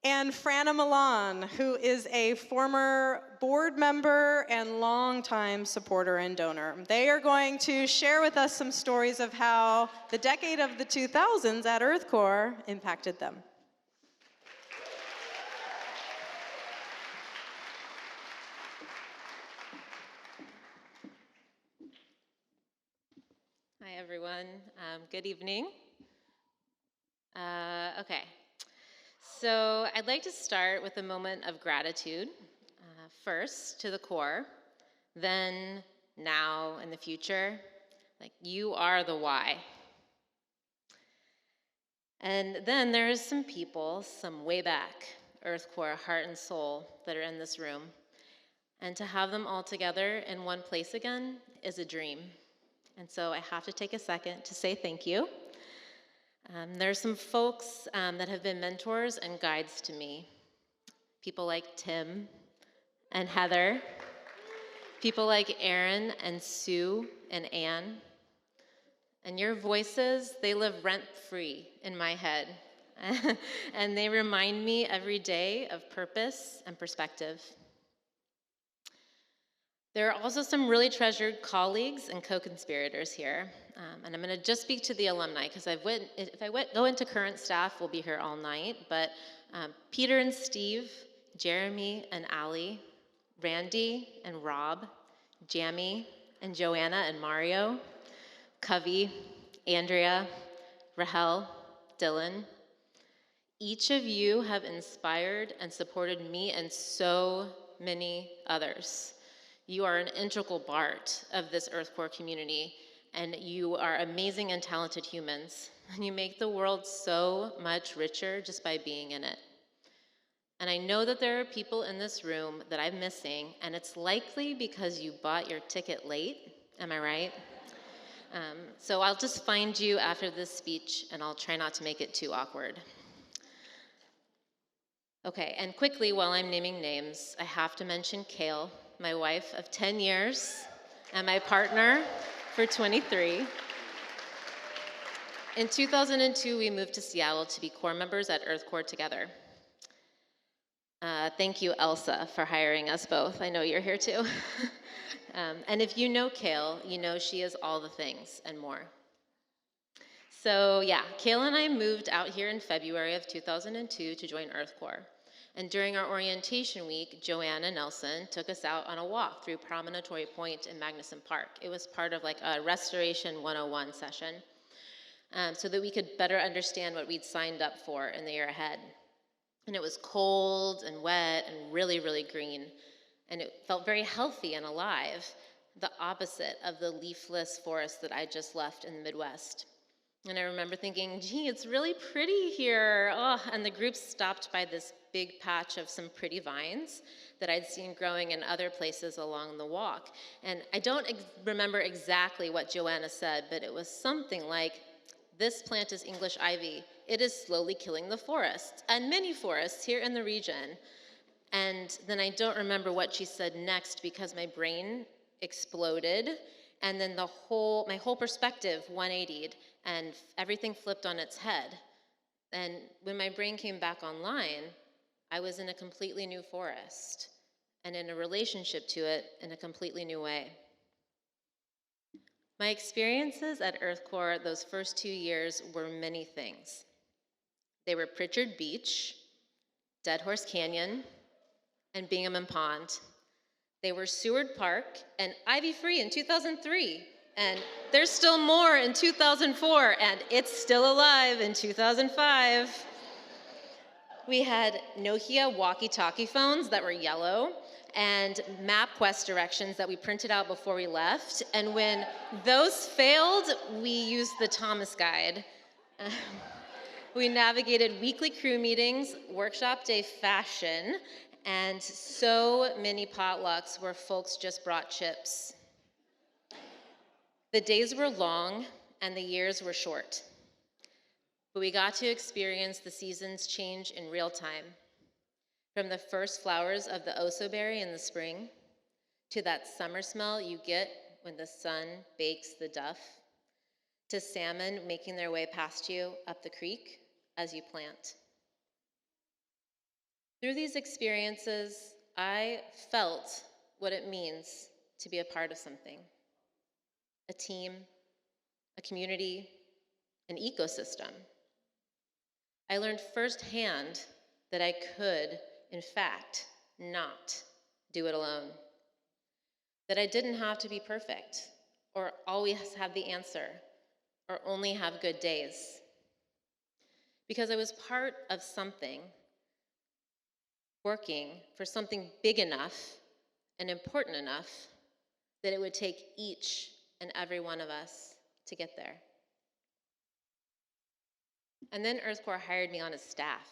And Franna Milan, who is a former board member and longtime supporter and donor. They are going to share with us some stories of how the decade of the 2000s at EarthCorps impacted them. Hi, everyone. Good evening. Okay. So I'd like to start with a moment of gratitude, first to the Corps, then now in the future. Like, you are the why. And then there's some people, some way back, EarthCorps heart and soul, that are in this room. And to have them all together in one place again is a dream. And so I have to take a second to say thank you. There's some folks that have been mentors and guides to me. People like Tim and Heather. People like Aaron and Sue and Anne. And your voices, they live rent-free in my head. And they remind me every day of purpose and perspective. There are also some really treasured colleagues and co-conspirators here. And I'm going to just speak to the alumni, because if I go into current staff, we'll be here all night. But Peter and Steve, Jeremy and Allie, Randy and Rob, Jamie and Joanna and Mario, Covey, Andrea, Rahel, Dylan. Each of you have inspired and supported me and so many others. You are an integral part of this EarthCorps community, and you are amazing and talented humans. And you make the world so much richer just by being in it. And I know that there are people in this room that I'm missing, and it's likely because you bought your ticket late. Am I right? So I'll just find you after this speech, and I'll try not to make it too awkward. Okay, and quickly, while I'm naming names, I have to mention Kale, my wife of 10 years, and my partner for 23. In 2002, we moved to Seattle to be Corps members at EarthCorps together. Thank you, Elsa, for hiring us both. I know you're here too. And if you know Kale, you know she is all the things and more. So yeah, Kale and I moved out here in February of 2002 to join EarthCorps. And during our orientation week, Joanna Nelson took us out on a walk through Promontory Point in Magnuson Park. It was part of like a Restoration 101 session, so that we could better understand what we'd signed up for in the year ahead. And it was cold and wet and really, really green. And it felt very healthy and alive, the opposite of the leafless forest that I just left in the Midwest. And I remember thinking, gee, it's really pretty here. Oh, and the group stopped by this big patch of some pretty vines that I'd seen growing in other places along the walk. And I don't remember exactly what Joanna said, but it was something like, this plant is English ivy. It is slowly killing the forest, and many forests here in the region. And then I don't remember what she said next because my brain exploded, and then my whole perspective 180'd, and everything flipped on its head. And when my brain came back online, I was in a completely new forest, and in a relationship to it in a completely new way. My experiences at EarthCorps those first 2 years were many things. They were Pritchard Beach, Dead Horse Canyon, and Binghamton Pond. They were Seward Park and Ivy Free in 2003. And there's still more in 2004, and it's still alive in 2005. We had Nokia walkie-talkie phones that were yellow, and MapQuest directions that we printed out before we left. And when those failed, we used the Thomas Guide. We navigated weekly crew meetings, workshop day fashion, and so many potlucks where folks just brought chips. The days were long and the years were short, but we got to experience the seasons change in real time. From the first flowers of the oso berry in the spring, to that summer smell you get when the sun bakes the duff, to salmon making their way past you up the creek as you plant. Through these experiences, I felt what it means to be a part of something, a team, a community, an ecosystem. I learned firsthand that I could, in fact, not do it alone. That I didn't have to be perfect, or always have the answer, or only have good days. Because I was part of something, working for something big enough and important enough that it would take each and every one of us to get there. And then EarthCorps hired me on as staff,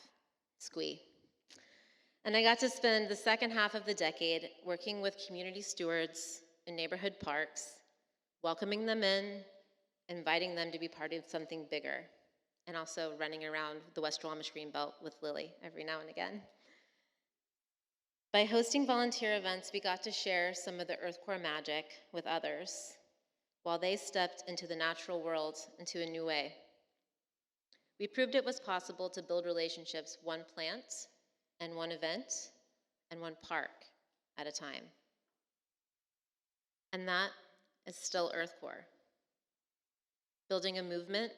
squee. And I got to spend the second half of the decade working with community stewards in neighborhood parks, welcoming them in, inviting them to be part of something bigger, and also running around the West Squamish Greenbelt with Lily every now and again. By hosting volunteer events, we got to share some of the EarthCorps magic with others while they stepped into the natural world into a new way. We proved it was possible to build relationships one plant and one event and one park at a time. And that is still EarthCorps. Building a movement,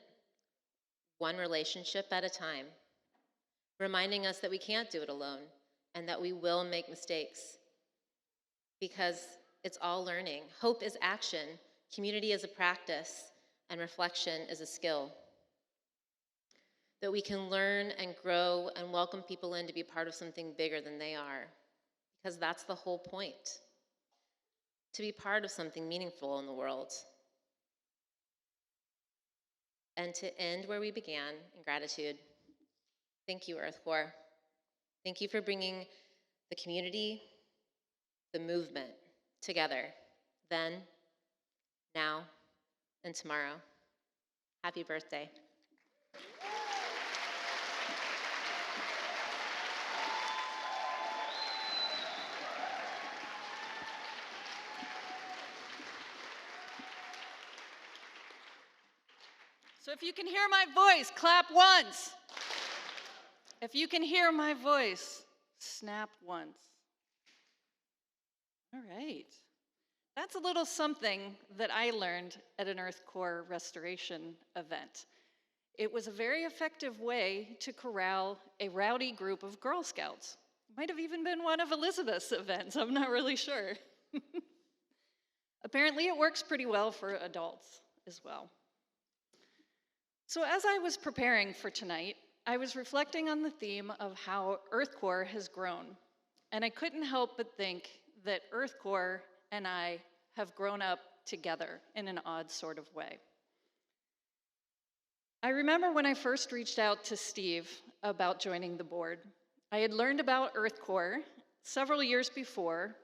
one relationship at a time, reminding us that we can't do it alone and that we will make mistakes because it's all learning. Hope is action, community is a practice, and reflection is a skill. That we can learn and grow and welcome people in to be part of something bigger than they are, because that's the whole point, to be part of something meaningful in the world. And to end where we began, in gratitude. Thank you, EarthCorps. Thank you for bringing the community, the movement together, then, now, and tomorrow. Happy birthday. So if you can hear my voice, clap once. If you can hear my voice, snap once. All right. That's a little something that I learned at an EarthCorps restoration event. It was a very effective way to corral a rowdy group of Girl Scouts. Might have even been one of Elizabeth's events, I'm not really sure. Apparently it works pretty well for adults as well. So as I was preparing for tonight, I was reflecting on the theme of how EarthCorps has grown. And I couldn't help but think that EarthCorps and I have grown up together in an odd sort of way. I remember when I first reached out to Steve about joining the board. I had learned about EarthCorps several years before,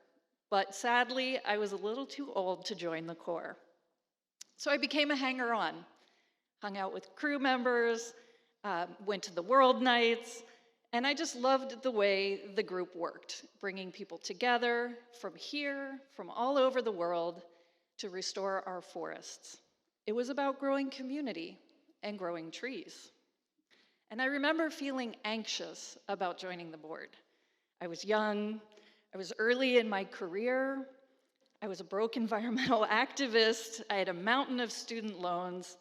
but sadly, I was a little too old to join the Corps. So I became a hanger-on. Hung out with crew members, went to the World Nights, and I just loved the way the group worked, bringing people together from here, from all over the world, to restore our forests. It was about growing community and growing trees. And I remember feeling anxious about joining the board. I was young, I was early in my career, I was a broke environmental activist, I had a mountain of student loans.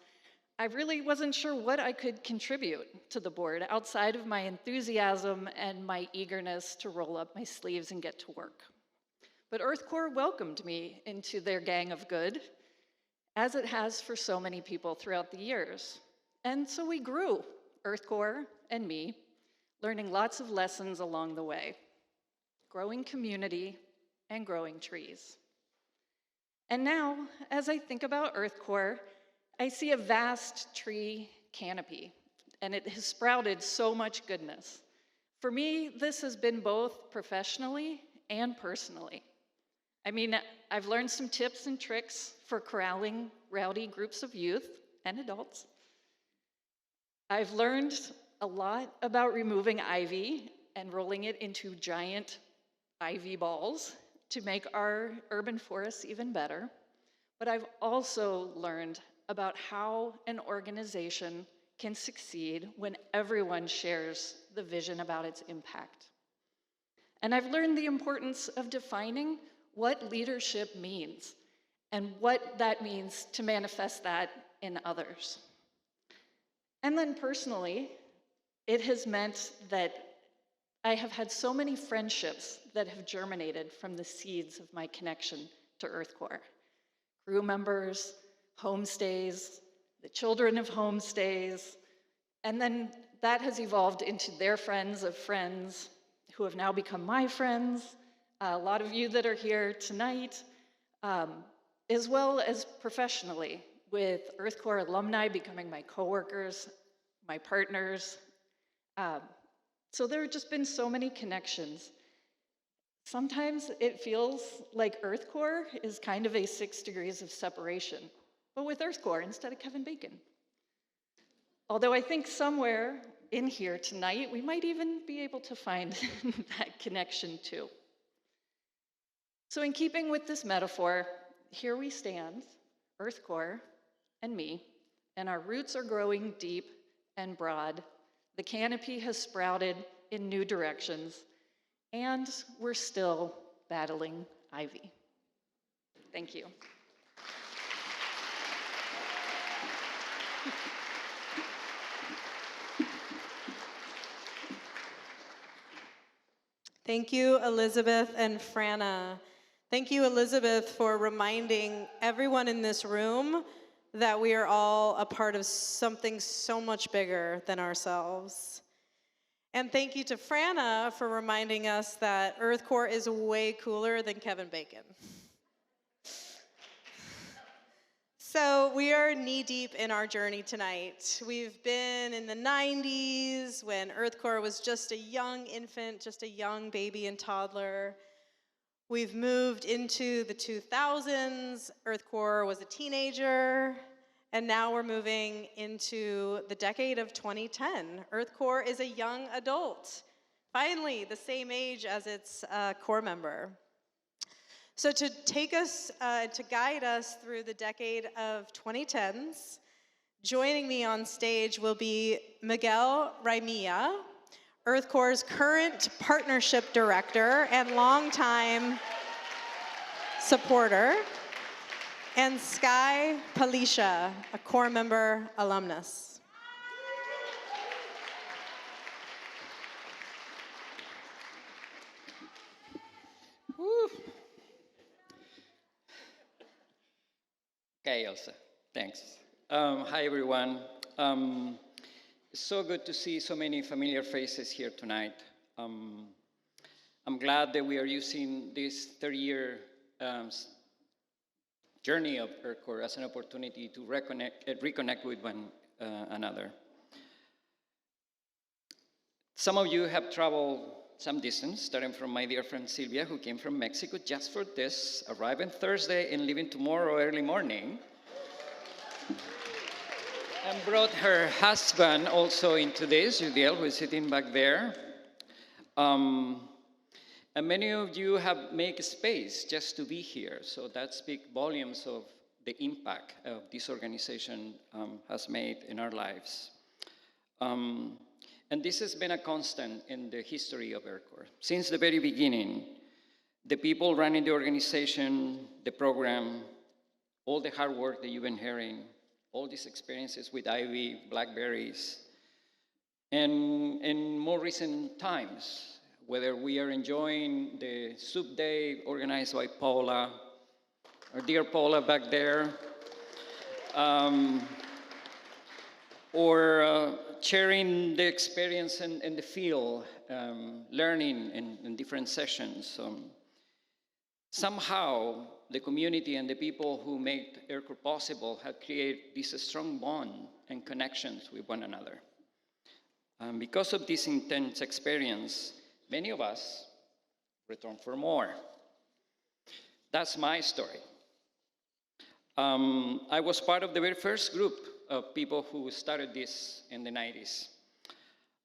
I really wasn't sure what I could contribute to the board outside of my enthusiasm and my eagerness to roll up my sleeves and get to work. But EarthCorps welcomed me into their gang of good, as it has for so many people throughout the years. And so we grew, EarthCorps and me, learning lots of lessons along the way. Growing community, and growing trees. And now, as I think about EarthCorps, I see a vast tree canopy, and it has sprouted so much goodness. For me, this has been both professionally and personally. I mean, I've learned some tips and tricks for corralling rowdy groups of youth and adults. I've learned a lot about removing ivy and rolling it into giant ivy balls to make our urban forests even better. But I've also learned about how an organization can succeed when everyone shares the vision about its impact. And I've learned the importance of defining what leadership means and what that means to manifest that in others. And then personally, it has meant that I have had so many friendships that have germinated from the seeds of my connection to EarthCorps. Crew members, homestays, the children of homestays, and then that has evolved into their friends of friends who have now become my friends, a lot of you that are here tonight, as well as professionally, with EarthCorps alumni becoming my coworkers, my partners. So there have just been so many connections. Sometimes it feels like EarthCorps is kind of a 6 degrees of separation, but with EarthCorps instead of Kevin Bacon. Although I think somewhere in here tonight, we might even be able to find that connection too. So in keeping with this metaphor, here we stand, EarthCorps and me, and our roots are growing deep and broad. The canopy has sprouted in new directions, and we're still battling ivy. Thank you. Thank you, Elizabeth and Franna. Thank you, Elizabeth, for reminding everyone in this room that we are all a part of something so much bigger than ourselves. And thank you to Franna for reminding us that EarthCorps is way cooler than Kevin Bacon. So we are knee-deep in our journey tonight. We've been in the 90s when EarthCorps was just a young infant, just a young baby and toddler. We've moved into the 2000s. EarthCorps was a teenager. And now we're moving into the decade of 2010. EarthCorps is a young adult, finally the same age as its core member. So to take us, to guide us through the decade of 2010s, joining me on stage will be Miguel Raimilla, EarthCorps' current partnership director and longtime supporter, and Sky Palisha, a core member alumnus. Woo. Okay, Elsa, thanks. Hi, everyone. It's so good to see so many familiar faces here tonight. I'm glad that we are using this 30-year journey of EarthCorps as an opportunity to reconnect with one another. Some of you have traveled some distance, starting from my dear friend Sylvia, who came from Mexico just for this, arriving Thursday and leaving tomorrow early morning, and brought her husband also into this, Judiel, who is sitting back there. And many of you have made space just to be here, so that speaks volumes of the impact of this organization has made in our lives. And this has been a constant in the history of EarthCorps. Since the very beginning, the people running the organization, the program, all the hard work that you've been hearing, all these experiences with ivy, blackberries, and in more recent times, whether we are enjoying the soup day organized by Paula, our dear Paula back there, or sharing the experience in the field, learning in different sessions. somehow the community and the people who made EarthCorps possible have created this strong bond and connections with one another. Because of this intense experience, many of us return for more. That's my story. I was part of the very first group of people who started this in the 90s.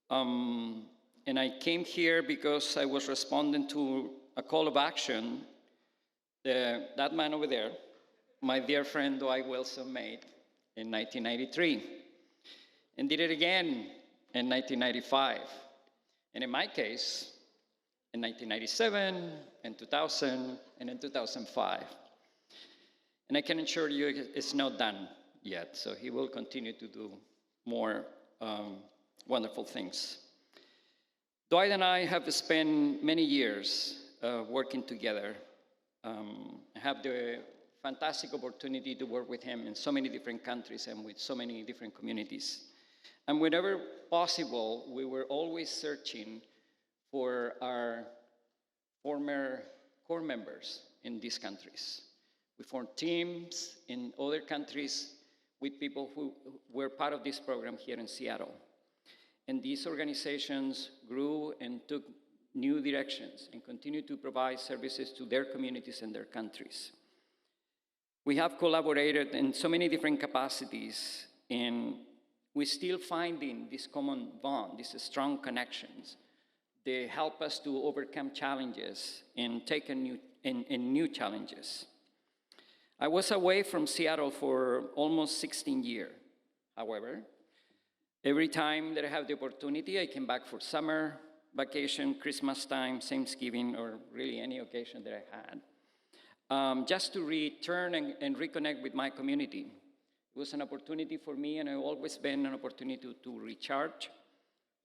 And I came here because I was responding to a call of action that man over there, my dear friend Dwight Wilson, made in 1993, and did it again in 1995, and in my case, in 1997, in 2000, and in 2005. And I can assure you it's not done yet, so he will continue to do more wonderful things. Dwight and I have spent many years working together. I have the fantastic opportunity to work with him in so many different countries and with so many different communities. And whenever possible, we were always searching for our former core members in these countries. We formed teams in other countries with people who were part of this program here in Seattle. And these organizations grew and took new directions and continue to provide services to their communities and their countries. We have collaborated in so many different capacities, and we're still finding this common bond, these strong connections. They help us to overcome challenges and take new challenges. I was away from Seattle for almost 16 years. However, every time that I have the opportunity, I came back for summer, vacation, Christmas time, Thanksgiving, or really any occasion that I had, just to return and reconnect with my community. It was an opportunity for me, and it's always been an opportunity to recharge,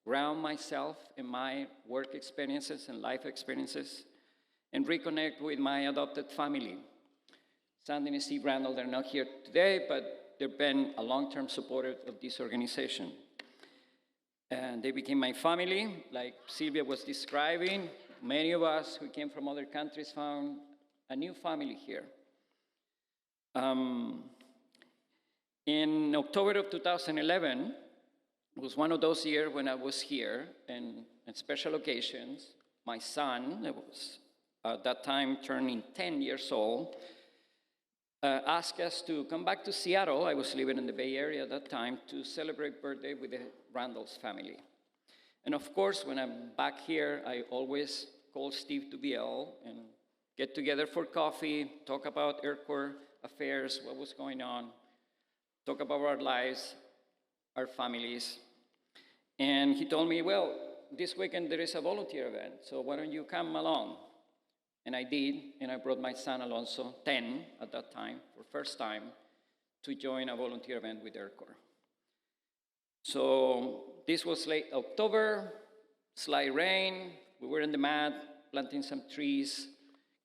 ground myself in my work experiences and life experiences, and reconnect with my adopted family. Sandy and Steve Randall, they're not here today, but they've been a long-term supporter of this organization. And they became my family, like Sylvia was describing. Many of us who came from other countries found a new family here. In October of 2011, it was one of those years when I was here, and on special occasions, my son, that was at that time turning 10 years old, asked us to come back to Seattle. I was living in the Bay Area at that time to celebrate birthday with the Randall's family. And of course, when I'm back here, I always call Steve to BL and get together for coffee, talk about EarthCorps affairs, what was going on, talk about our lives, our families. And he told me, well, this weekend there is a volunteer event, so why don't you come along? And I did, and I brought my son Alonso, 10 at that time, for first time, to join a volunteer event with EarthCorps. So this was late October, slight rain, we were in the mat, planting some trees,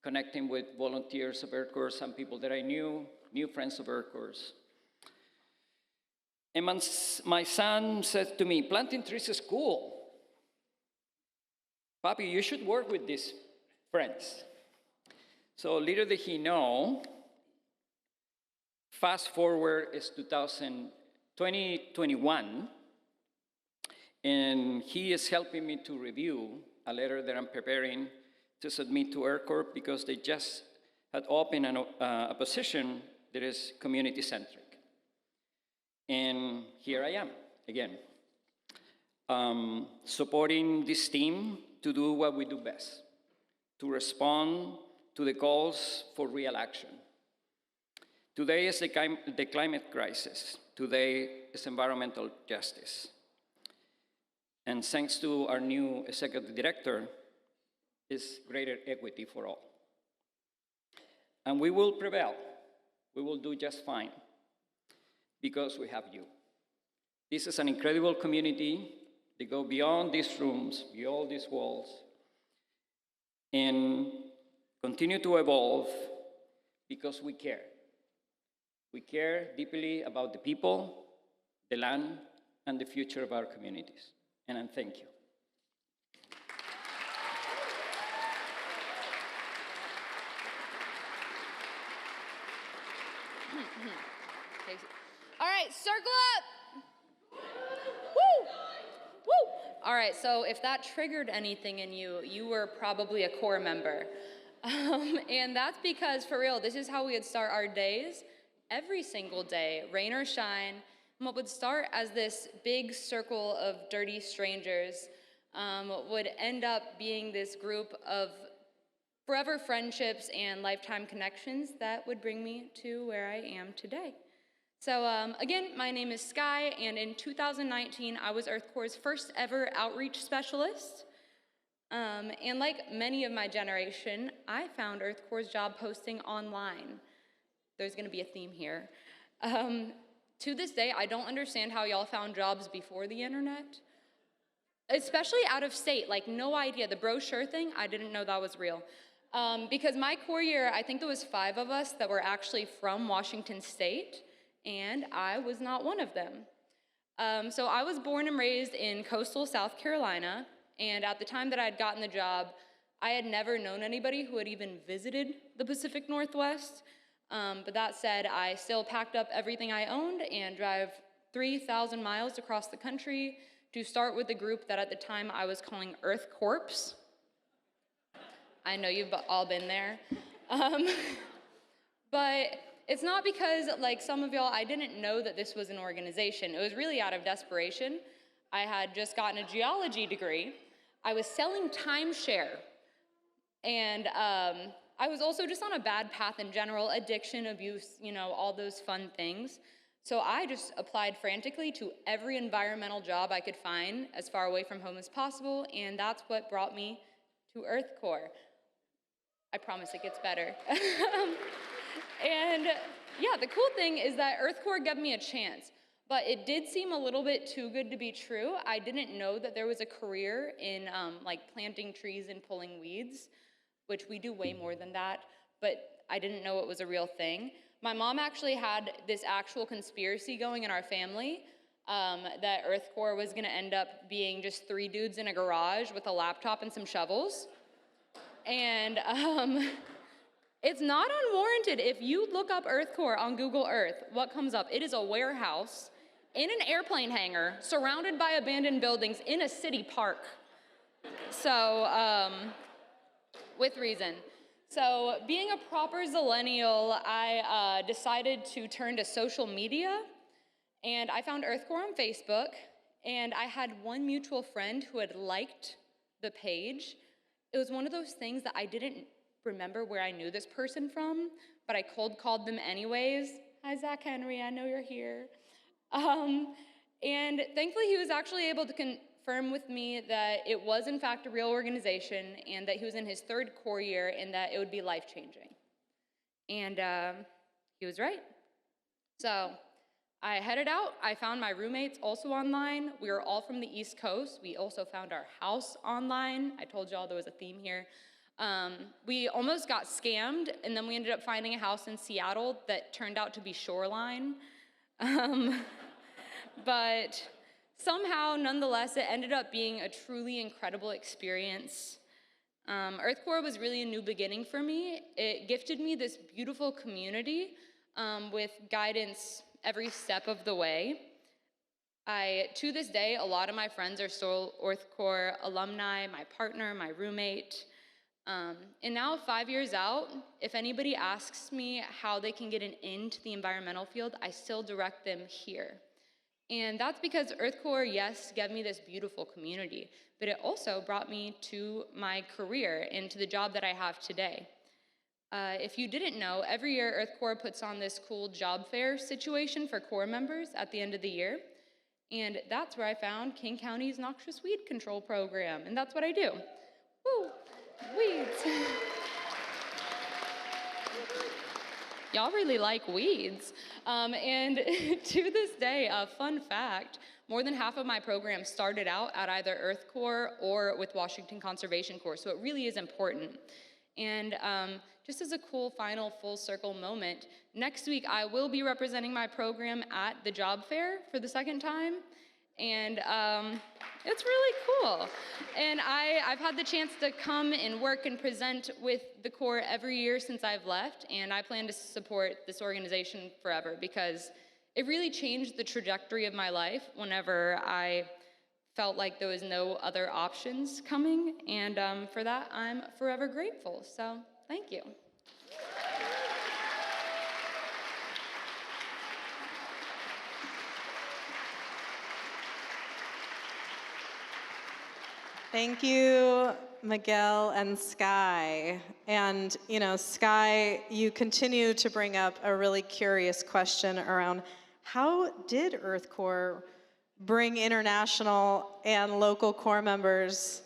connecting with volunteers of EarthCorps, some people that I knew, new friends of EarthCorps. And my son said to me, planting trees is cool. Papi, you should work with these friends. So little did he know, fast forward is 2021, and he is helping me to review a letter that I'm preparing to submit to EarthCorps because they just had opened a position that is community-centric. And here I am, again, supporting this team to do what we do best, to respond to the calls for real action. Today is the climate crisis. Today is environmental justice. And thanks to our new executive director, is greater equity for all. And we will prevail. We will do just fine because we have you. This is an incredible community. They go beyond these rooms, beyond these walls, and continue to evolve because we care. We care deeply about the people, the land, and the future of our communities. And I thank you. All right, circle up. Woo! Woo! All right, so if that triggered anything in you, you were probably a core member. And that's because, for real, this is how we would start our days every single day, rain or shine. And what would start as this big circle of dirty strangers would end up being this group of forever friendships and lifetime connections that would bring me to where I am today. So again, my name is Sky, and in 2019, I was EarthCorps' first ever outreach specialist. And like many of my generation, I found EarthCorps' job posting online. There's gonna be a theme here. To this day, I don't understand how y'all found jobs before the internet, especially out of state, like no idea. The brochure thing, I didn't know that was real. Because my core year, I think there was 5 of us that were actually from Washington State, and I was not one of them. So I was born and raised in coastal South Carolina, and at the time that I had gotten the job, I had never known anybody who had even visited the Pacific Northwest. But that said, I still packed up everything I owned and drove 3,000 miles across the country to start with the group that at the time I was calling EarthCorps. I know you've all been there. But it's not because, like some of y'all, I didn't know that this was an organization. It was really out of desperation. I had just gotten a geology degree. I was selling timeshare. And I was also just on a bad path in general, addiction, abuse, you know, all those fun things. So I just applied frantically to every environmental job I could find as far away from home as possible, and that's what brought me to EarthCorps. I promise it gets better. And yeah, the cool thing is that EarthCorps gave me a chance, but it did seem a little bit too good to be true. I didn't know that there was a career in like planting trees and pulling weeds, which we do way more than that, but I didn't know it was a real thing. My mom actually had this actual conspiracy going in our family that EarthCorps was gonna end up being just 3 dudes in a garage with a laptop and some shovels. And it's not unwarranted. If you look up EarthCorps on Google Earth, what comes up? It is a warehouse in an airplane hangar surrounded by abandoned buildings in a city park. So, with reason. So being a proper zillennial, I decided to turn to social media, and I found EarthCorps on Facebook, and I had one mutual friend who had liked the page. It was one of those things that I didn't remember where I knew this person from, but I cold called them anyways. Hi, Zach Henry, I know you're here. And thankfully he was actually able to confirm with me that it was in fact a real organization and that he was in his 3rd core year and that it would be life-changing. And he was right. So I headed out. I found my roommates also online. We were all from the East Coast. We also found our house online. I told y'all there was a theme here. We almost got scammed, and then we ended up finding a house in Seattle that turned out to be Shoreline. But somehow, nonetheless, it ended up being a truly incredible experience. EarthCorps was really a new beginning for me. It gifted me this beautiful community with guidance every step of the way. To this day, a lot of my friends are still EarthCorps alumni, my partner, my roommate. And now, 5 years out, if anybody asks me how they can get an into the environmental field, I still direct them here. And that's because EarthCorps, yes, gave me this beautiful community, but it also brought me to my career and to the job that I have today. If you didn't know, every year EarthCorps puts on this cool job fair situation for Corps members at the end of the year. And that's where I found King County's noxious weed control program, and that's what I do. Woo, weeds. Y'all really like weeds. And to this day, a fun fact, more than half of my programs started out at either EarthCorps or with Washington Conservation Corps, so it really is important. And just as a cool final full circle moment, next week I will be representing my program at the job fair for the 2nd time. And it's really cool. And I've had the chance to come and work and present with the Corps every year since I've left, and I plan to support this organization forever because it really changed the trajectory of my life whenever I felt like there was no other options coming, and for that, I'm forever grateful. So, thank you. Thank you, Miguel and Sky. And, Sky, you continue to bring up a really curious question around how did EarthCorps bring international and local Corps members?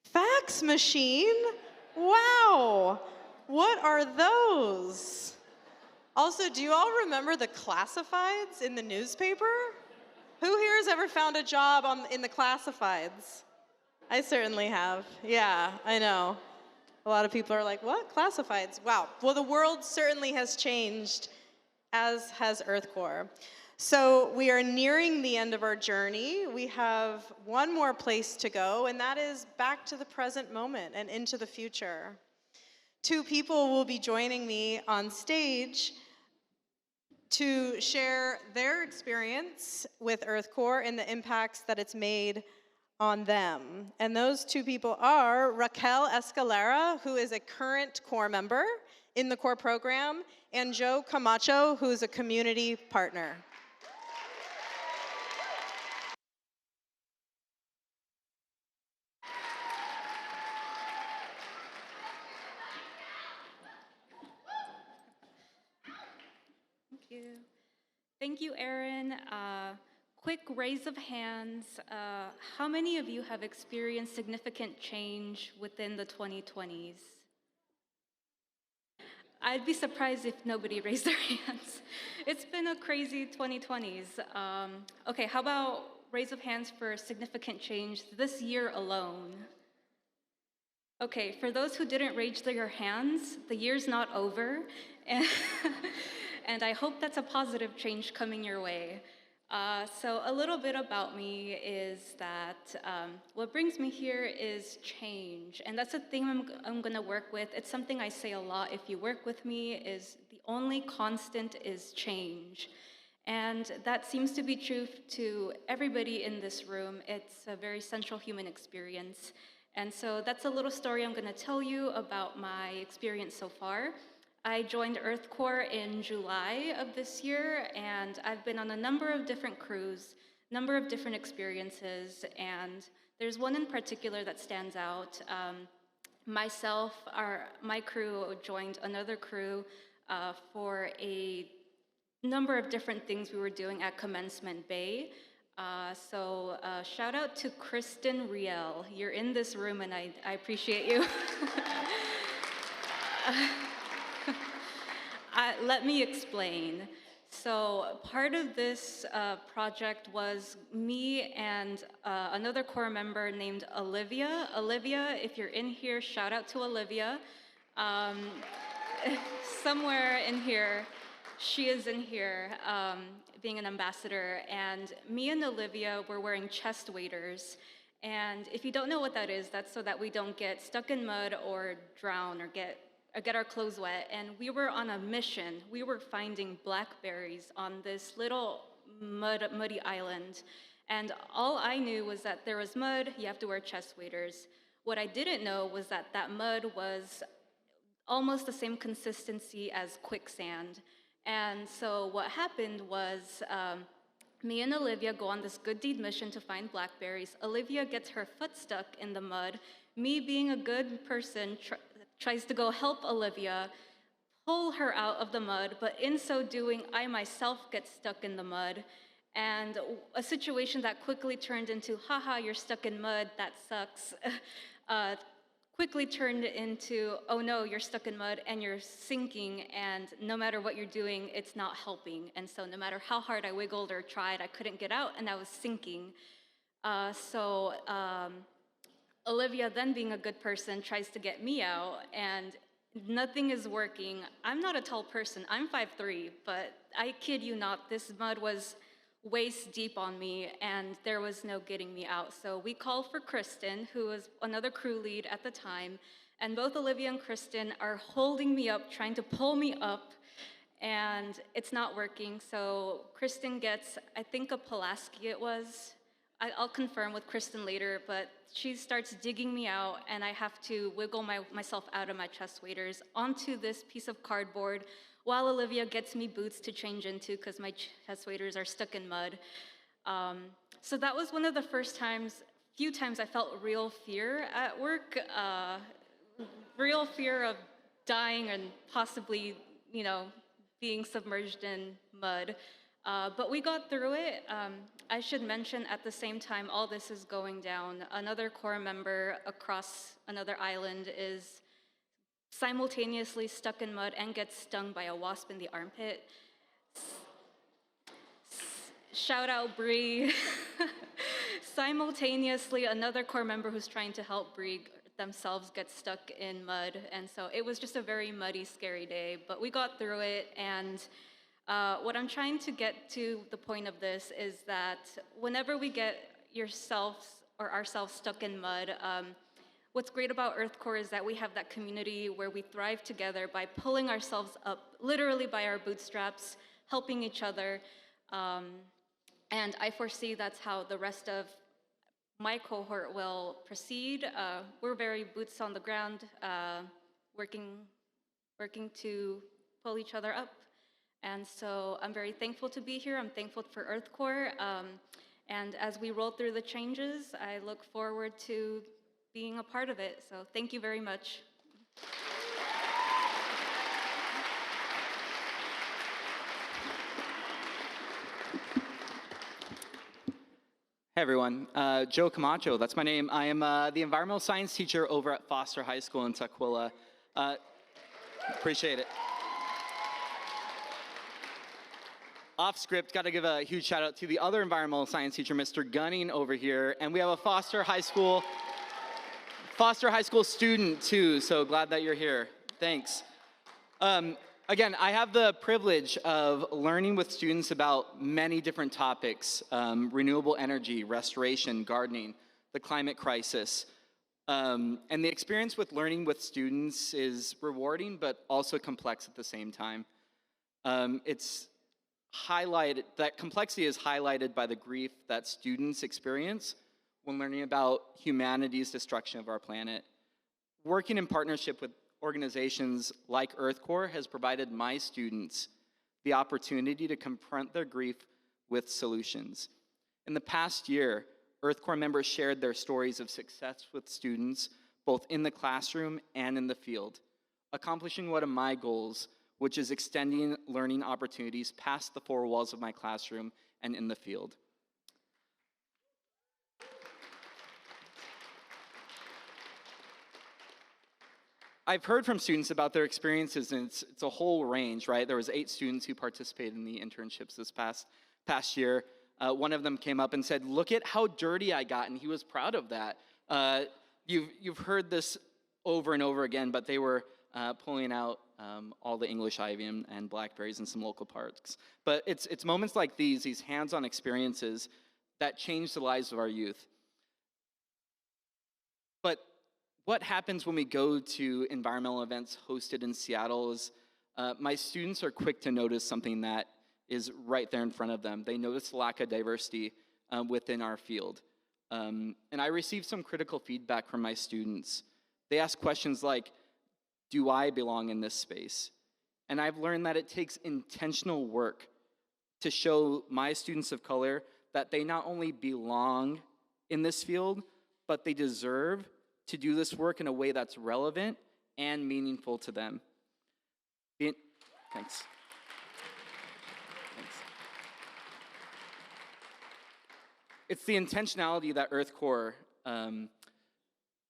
Fax machine? Wow. What are those? Also, do you all remember the classifieds in the newspaper? Who here has ever found a job in the classifieds? I certainly have. Yeah, I know. A lot of people are like, what? Classifieds? Wow. Well, the world certainly has changed, as has EarthCorps. So we are nearing the end of our journey. We have one more place to go, and that is back to the present moment and into the future. Two people will be joining me on stage to share their experience with EarthCorps and the impacts that it's made on them. And those two people are Raquel Escalera, who is a current Corps member in the Corps program, and Joe Camacho, who is a community partner. Thank you, Erin. Quick raise of hands. How many of you have experienced significant change within the 2020s? I'd be surprised if nobody raised their hands. It's been a crazy 2020s. Okay, how about raise of hands for significant change this year alone? Okay, for those who didn't raise their hands, the year's not over. And I hope that's a positive change coming your way. So a little bit about me is that what brings me here is change. And that's a thing I'm gonna work with. It's something I say a lot if you work with me, is the only constant is change. And that seems to be true to everybody in this room. It's a very central human experience. And so that's a little story I'm gonna tell you about my experience so far. I joined EarthCorps in July of this year, and I've been on a number of different crews, number of different experiences, and there's one in particular that stands out. My crew joined another crew for a number of different things we were doing at Commencement Bay. So shout out to Kristen Riel. You're in this room, and I appreciate you. Let me explain. So part of this project was me and another Corps member named Olivia. Olivia, if you're in here, shout out to Olivia. Somewhere in here, she is in here being an ambassador. And me and Olivia were wearing chest waders. And if you don't know what that is, that's so that we don't get stuck in mud or drown or get our clothes wet, and we were on a mission. We were finding blackberries on this little muddy island, and all I knew was that there was mud, you have to wear chest waders. What I didn't know was that that mud was almost the same consistency as quicksand. And so what happened was me and Olivia go on this good deed mission to find blackberries. Olivia gets her foot stuck in the mud. Me, being a good person, tries to go help Olivia, pull her out of the mud, but in so doing, I myself get stuck in the mud. And a situation that quickly turned into, haha, you're stuck in mud, that sucks, quickly turned into, oh no, you're stuck in mud and you're sinking, and no matter what you're doing, it's not helping. And so no matter how hard I wiggled or tried, I couldn't get out and I was sinking. Olivia, then being a good person, tries to get me out, and nothing is working. I'm not a tall person, I'm 5'3", but I kid you not, this mud was waist deep on me, and there was no getting me out. So we called for Kristen, who was another crew lead at the time, and both Olivia and Kristen are holding me up, trying to pull me up, and it's not working. So Kristen gets, I think a Pulaski it was. I'll confirm with Kristen later, but she starts digging me out, and I have to wiggle myself out of my chest waders onto this piece of cardboard while Olivia gets me boots to change into because my chest waders are stuck in mud. So that was one of the few times I felt real fear at work, real fear of dying and possibly, being submerged in mud. But we got through it. I should mention at the same time all this is going down, another Corps member across another island is simultaneously stuck in mud and gets stung by a wasp in the armpit. Shout out Bree. Simultaneously, another Corps member who's trying to help Bree themselves gets stuck in mud. And so it was just a very muddy, scary day, but we got through it. And what I'm trying to get to the point of this is that whenever we get yourselves or ourselves stuck in mud, what's great about EarthCorps is that we have that community where we thrive together by pulling ourselves up, literally by our bootstraps, helping each other. And I foresee that's how the rest of my cohort will proceed. We're very boots on the ground, working to pull each other up. And so I'm very thankful to be here. I'm thankful for EarthCorps. And as we roll through the changes, I look forward to being a part of it. So thank you very much. Hey everyone, Joe Camacho, that's my name. I am the environmental science teacher over at Foster High School in Tukwila. Appreciate it. Off script, got to give a huge shout out to the other environmental science teacher, Mr. Gunning over here, and we have a Foster High School student too, so glad that you're here. Thanks. Again, I have the privilege of learning with students about many different topics, renewable energy, restoration, gardening, the climate crisis. And the experience with learning with students is rewarding, but also complex at the same time. That complexity is highlighted by the grief that students experience when learning about humanity's destruction of our planet. Working in partnership with organizations like EarthCorps has provided my students the opportunity to confront their grief with solutions. In the past year, EarthCorps members shared their stories of success with students, both in the classroom and in the field, accomplishing one of my goals, which is extending learning opportunities past the four walls of my classroom and in the field. I've heard from students about their experiences, and it's a whole range, right? There was 8 students who participated in the internships this past year. One of them came up and said, "Look at how dirty I got," and he was proud of that. You've heard this over and over again, but they were pulling out all the English ivy and blackberries in some local parks. But it's moments like these hands-on experiences that change the lives of our youth. But what happens when we go to environmental events hosted in Seattle is my students are quick to notice something that is right there in front of them. They notice the lack of diversity within our field. And I received some critical feedback from my students. They ask questions like, do I belong in this space? And I've learned that it takes intentional work to show my students of color that they not only belong in this field, but they deserve to do this work in a way that's relevant and meaningful to them. Thanks. It's the intentionality that EarthCorps,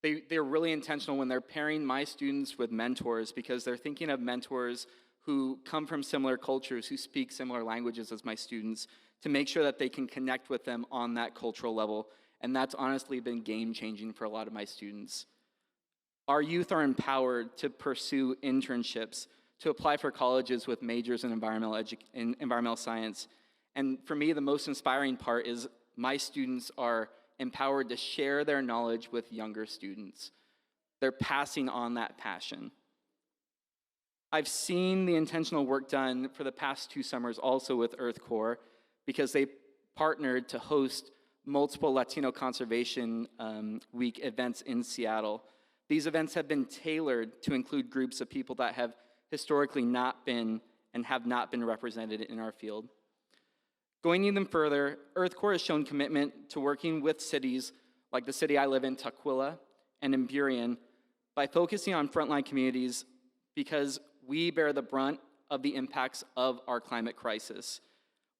they're really intentional when they're pairing my students with mentors, because they're thinking of mentors who come from similar cultures, who speak similar languages as my students, to make sure that they can connect with them on that cultural level. And that's honestly been game-changing for a lot of my students. Our youth are empowered to pursue internships, to apply for colleges with majors in environmental science, And for me, the most inspiring part is my students are empowered to share their knowledge with younger students. They're passing on that passion. I've seen the intentional work done for the past 2 summers also with EarthCorps, because they partnered to host multiple Latino Conservation Week events in Seattle. These events have been tailored to include groups of people that have historically not been and have not been represented in our field. Going even further, EarthCorps has shown commitment to working with cities like the city I live in, Tukwila, and in Burien, by focusing on frontline communities, because we bear the brunt of the impacts of our climate crisis.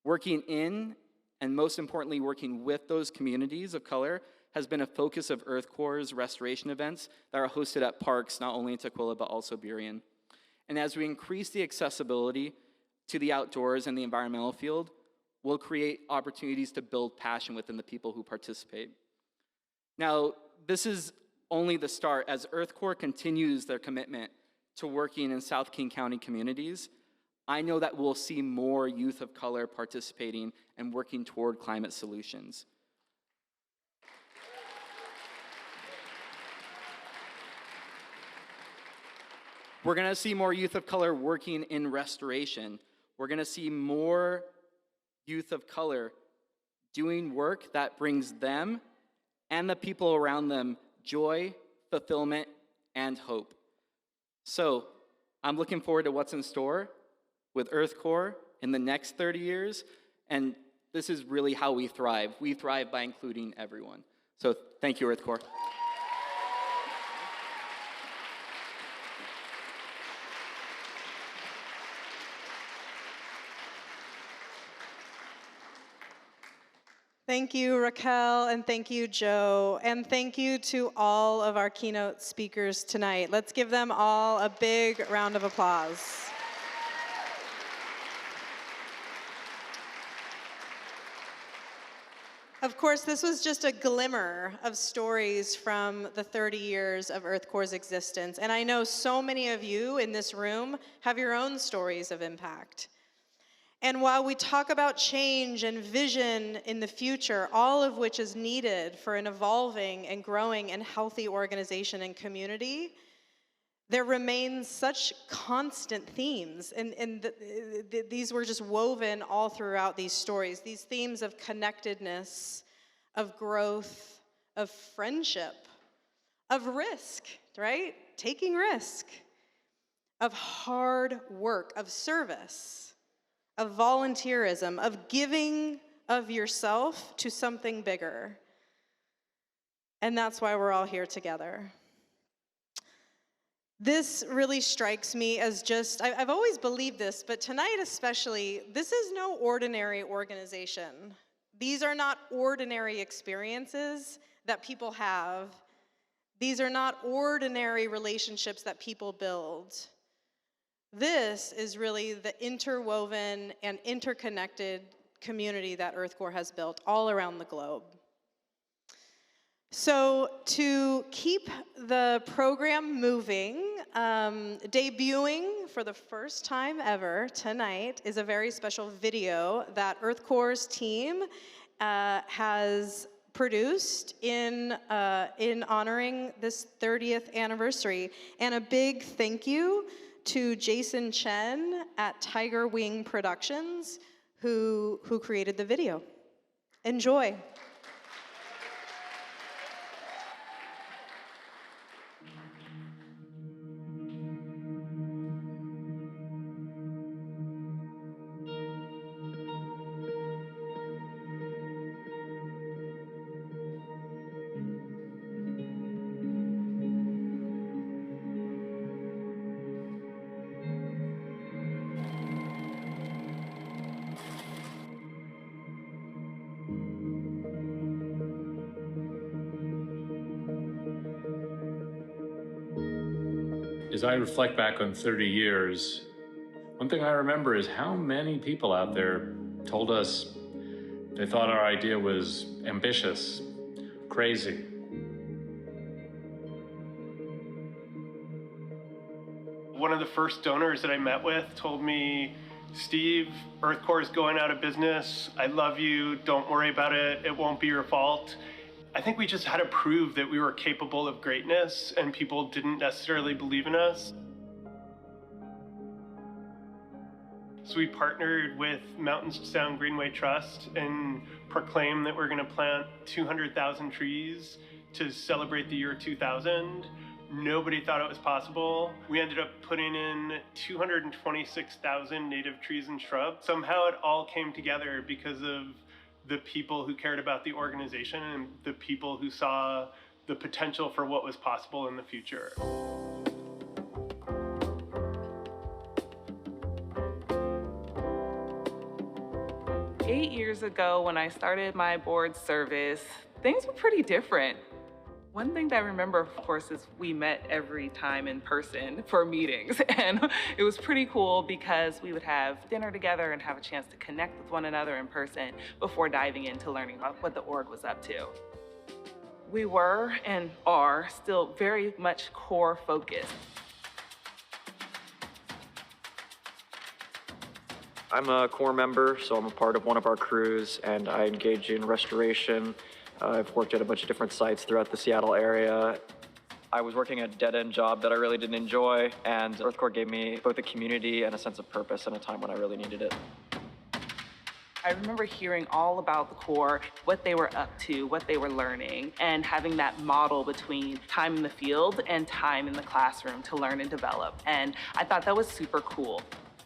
Working in, and most importantly, working with those communities of color has been a focus of EarthCorps' restoration events that are hosted at parks, not only in Tukwila, but also Burien. And as we increase the accessibility to the outdoors and the environmental field, we'll create opportunities to build passion within the people who participate. Now, this is only the start. As EarthCorps continues their commitment to working in South King County communities, I know that we'll see more youth of color participating and working toward climate solutions. We're gonna see more youth of color working in restoration. We're gonna see more youth of color doing work that brings them and the people around them joy, fulfillment, and hope. So I'm looking forward to what's in store with EarthCorps in the next 30 years, and this is really how we thrive. We thrive by including everyone. So thank you, EarthCorps. Thank you, Raquel, and thank you, Joe, and thank you to all of our keynote speakers tonight. Let's give them all a big round of applause. Of course, this was just a glimmer of stories from the 30 years of EarthCorps' existence, and I know so many of you in this room have your own stories of impact. And while we talk about change and vision in the future, all of which is needed for an evolving and growing and healthy organization and community, there remains such constant themes, and these were just woven all throughout these stories, these themes of connectedness, of growth, of friendship, of risk, right? Taking risk, of hard work, of service, of volunteerism, of giving of yourself to something bigger. And that's why we're all here together. This really strikes me as just, I've always believed this, but tonight especially, this is no ordinary organization. These are not ordinary experiences that people have. These are not ordinary relationships that people build. This is really the interwoven and interconnected community that EarthCorps has built all around the globe. So to keep the program moving, debuting for the first time ever tonight is a very special video that EarthCorps' team has produced in honoring this 30th anniversary. And a big thank you to Jason Chen at Tiger Wing Productions, who created the video. Enjoy. As I reflect back on 30 years, one thing I remember is how many people out there told us they thought our idea was ambitious, crazy. One of the first donors that I met with told me Steve, EarthCorps is going out of business. I love you. Don't worry about it. It won't be your fault. I think we just had to prove that we were capable of greatness and people didn't necessarily believe in us. So we partnered with Mountain Sound Greenway Trust and proclaimed that we're going to plant 200,000 trees to celebrate the year 2000. Nobody thought it was possible. We ended up putting in 226,000 native trees and shrubs. Somehow it all came together because of the people who cared about the organization and the people who saw the potential for what was possible in the future. Eight years ago, when I started my board service, things were pretty different. One thing that I remember, of course, is we met every time in person for meetings. And it was pretty cool because we would have dinner together and have a chance to connect with one another in person before diving into learning about what the org was up to. We were and are still very much core focused. I'm a Corps member, so I'm a part of one of our crews, and I engage in restoration. I've worked at a bunch of different sites throughout the Seattle area. I was working a dead-end job that I really didn't enjoy, and EarthCorps gave me both a community and a sense of purpose in a time when I really needed it. I remember hearing all about the Corps, what they were up to, what they were learning, and having that model between time in the field and time in the classroom to learn and develop. And I thought that was super cool.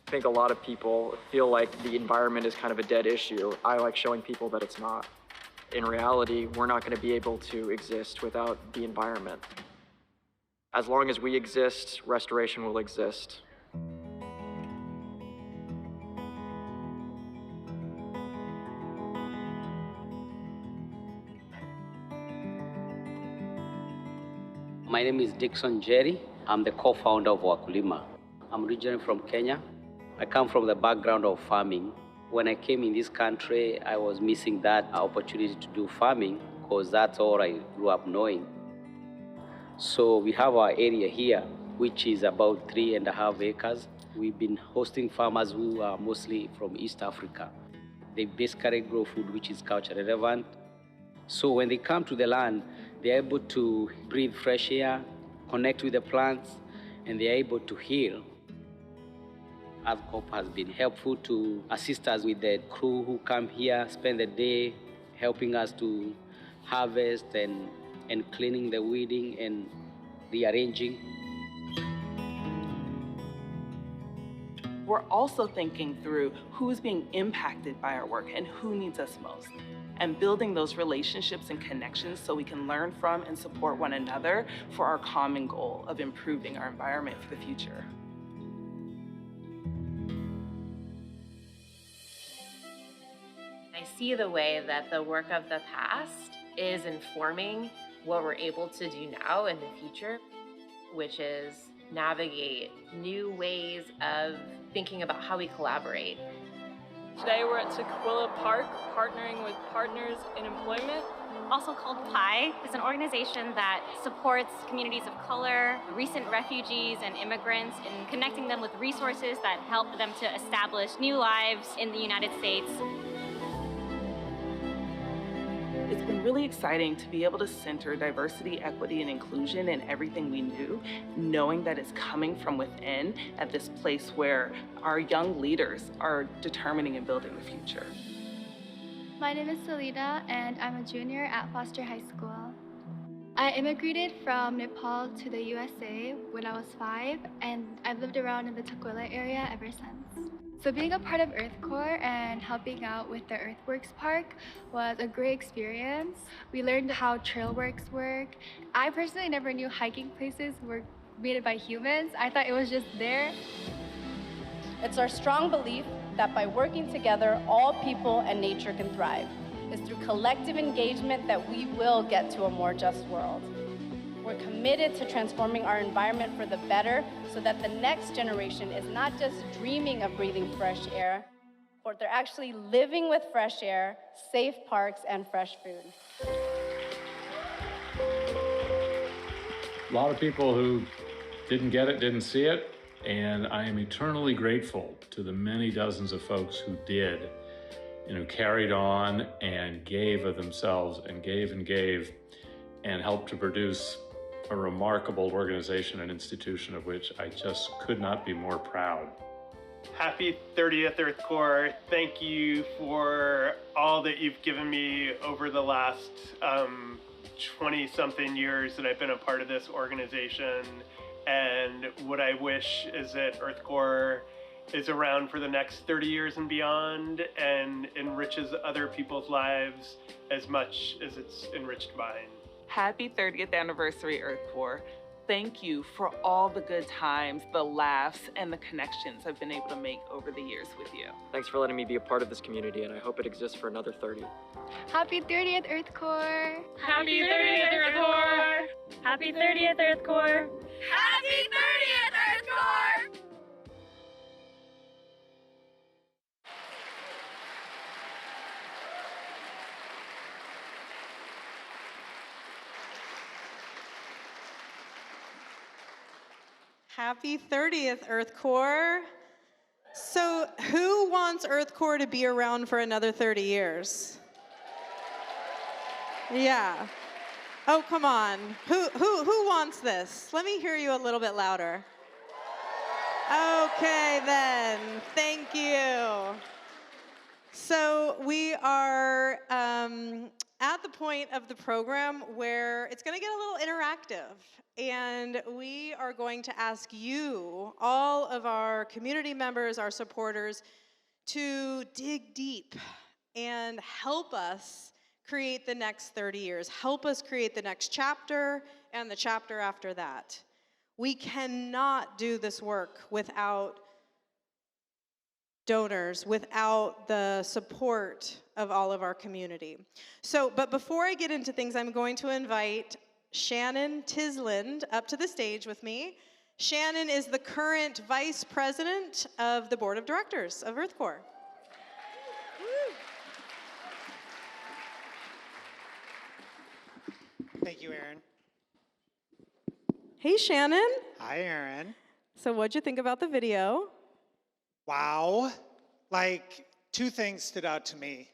I think a lot of people feel like the environment is kind of a dead issue. I like showing people that it's not. In reality, we're not going to be able to exist without the environment. As long as we exist, restoration will exist. My name is Dixon Jerry. I'm the co-founder of Wakulima. I'm originally from Kenya. I come from the background of farming. When I came in this country, I was missing that opportunity to do farming because that's all I grew up knowing. So we have our area here, which is about 3.5 acres. We've been hosting farmers who are mostly from East Africa. They basically grow food which is culture relevant. So when they come to the land, they're able to breathe fresh air, connect with the plants, and they're able to heal. EarthCorps has been helpful to assist us with the crew who come here, spend the day helping us to harvest and cleaning the weeding and rearranging. We're also thinking through who's being impacted by our work and who needs us most, and building those relationships and connections so we can learn from and support one another for our common goal of improving our environment for the future. I see the way that the work of the past is informing what we're able to do now in the future, which is navigate new ways of thinking about how we collaborate. Today we're at Sequilla Park, partnering with Partners in Employment. Also called PI, is an organization that supports communities of color, recent refugees and immigrants in connecting them with resources that help them to establish new lives in the United States. It's been really exciting to be able to center diversity, equity, and inclusion in everything we do, knowing that it's coming from within at this place where our young leaders are determining and building the future. My name is Selena, and I'm a junior at Foster High School. I immigrated from Nepal to the USA when I was 5, and I've lived around in the Tukwila area ever since. So being a part of EarthCorps and helping out with the Earthworks Park was a great experience. We learned how trail works work. I personally never knew hiking places were made by humans. I thought it was just there. It's our strong belief that by working together, all people and nature can thrive. It's through collective engagement that we will get to a more just world. We're committed to transforming our environment for the better so that the next generation is not just dreaming of breathing fresh air, but they're actually living with fresh air, safe parks, and fresh food. A lot of people who didn't get it, didn't see it, and I am eternally grateful to to the many dozens of folks who did and who carried on and gave of themselves and gave and helped to produce a remarkable organization and institution of which I just could not be more proud. Happy 30th EarthCorps. Thank you for all that you've given me over the last 20-something years that I've been a part of this organization. And what I wish is that EarthCorps is around for the next 30 years and beyond and enriches other people's lives as much as it's enriched mine. Happy 30th anniversary, EarthCorps. Thank you for all the good times, the laughs, and the connections I've been able to make over the years with you. Thanks for letting me be a part of this community, and I hope it exists for another 30. Happy 30th, EarthCorps! Happy 30th, EarthCorps! Happy 30th, EarthCorps! Happy 30th, EarthCorps! Happy 30th, EarthCorps. So who wants EarthCorps to be around for another 30 years? Yeah. Oh, come on. Who wants this? Let me hear you a little bit louder. Okay, then. Thank you. So we are at the point of the program where it's going to get a little interactive. And we are going to ask you, all of our community members, our supporters, to dig deep and help us create the next 30 years. Help us create the next chapter and the chapter after that. We cannot do this work without donors, without the support of all of our community. So, but before I get into things, I'm going to invite Shannon Tisland up to the stage with me. Shannon is the current Vice President of the Board of Directors of EarthCorps. Thank you, Erin. Hey, Shannon. Hi, Erin. So what'd you think about the video? Wow. Like, two things stood out to me.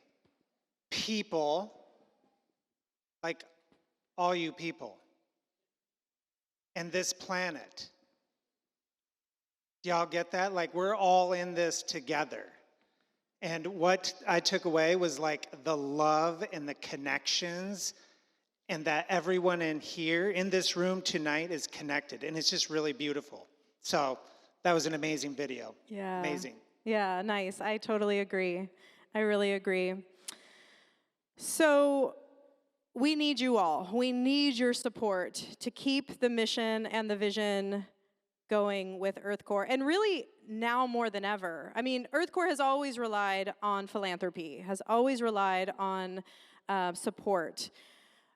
People, like all you people, and this planet. Do y'all get that? Like, we're all in this together. And what I took away was like the love and the connections, and that everyone in here, in this room tonight, is connected. And it's just really beautiful. So that was an amazing video. Yeah. Amazing. Yeah, nice. I totally agree. I really agree. So we need you all. We need your support to keep the mission and the vision going with EarthCorps, and really now more than ever. I mean, EarthCorps has always relied on philanthropy, has always relied on support.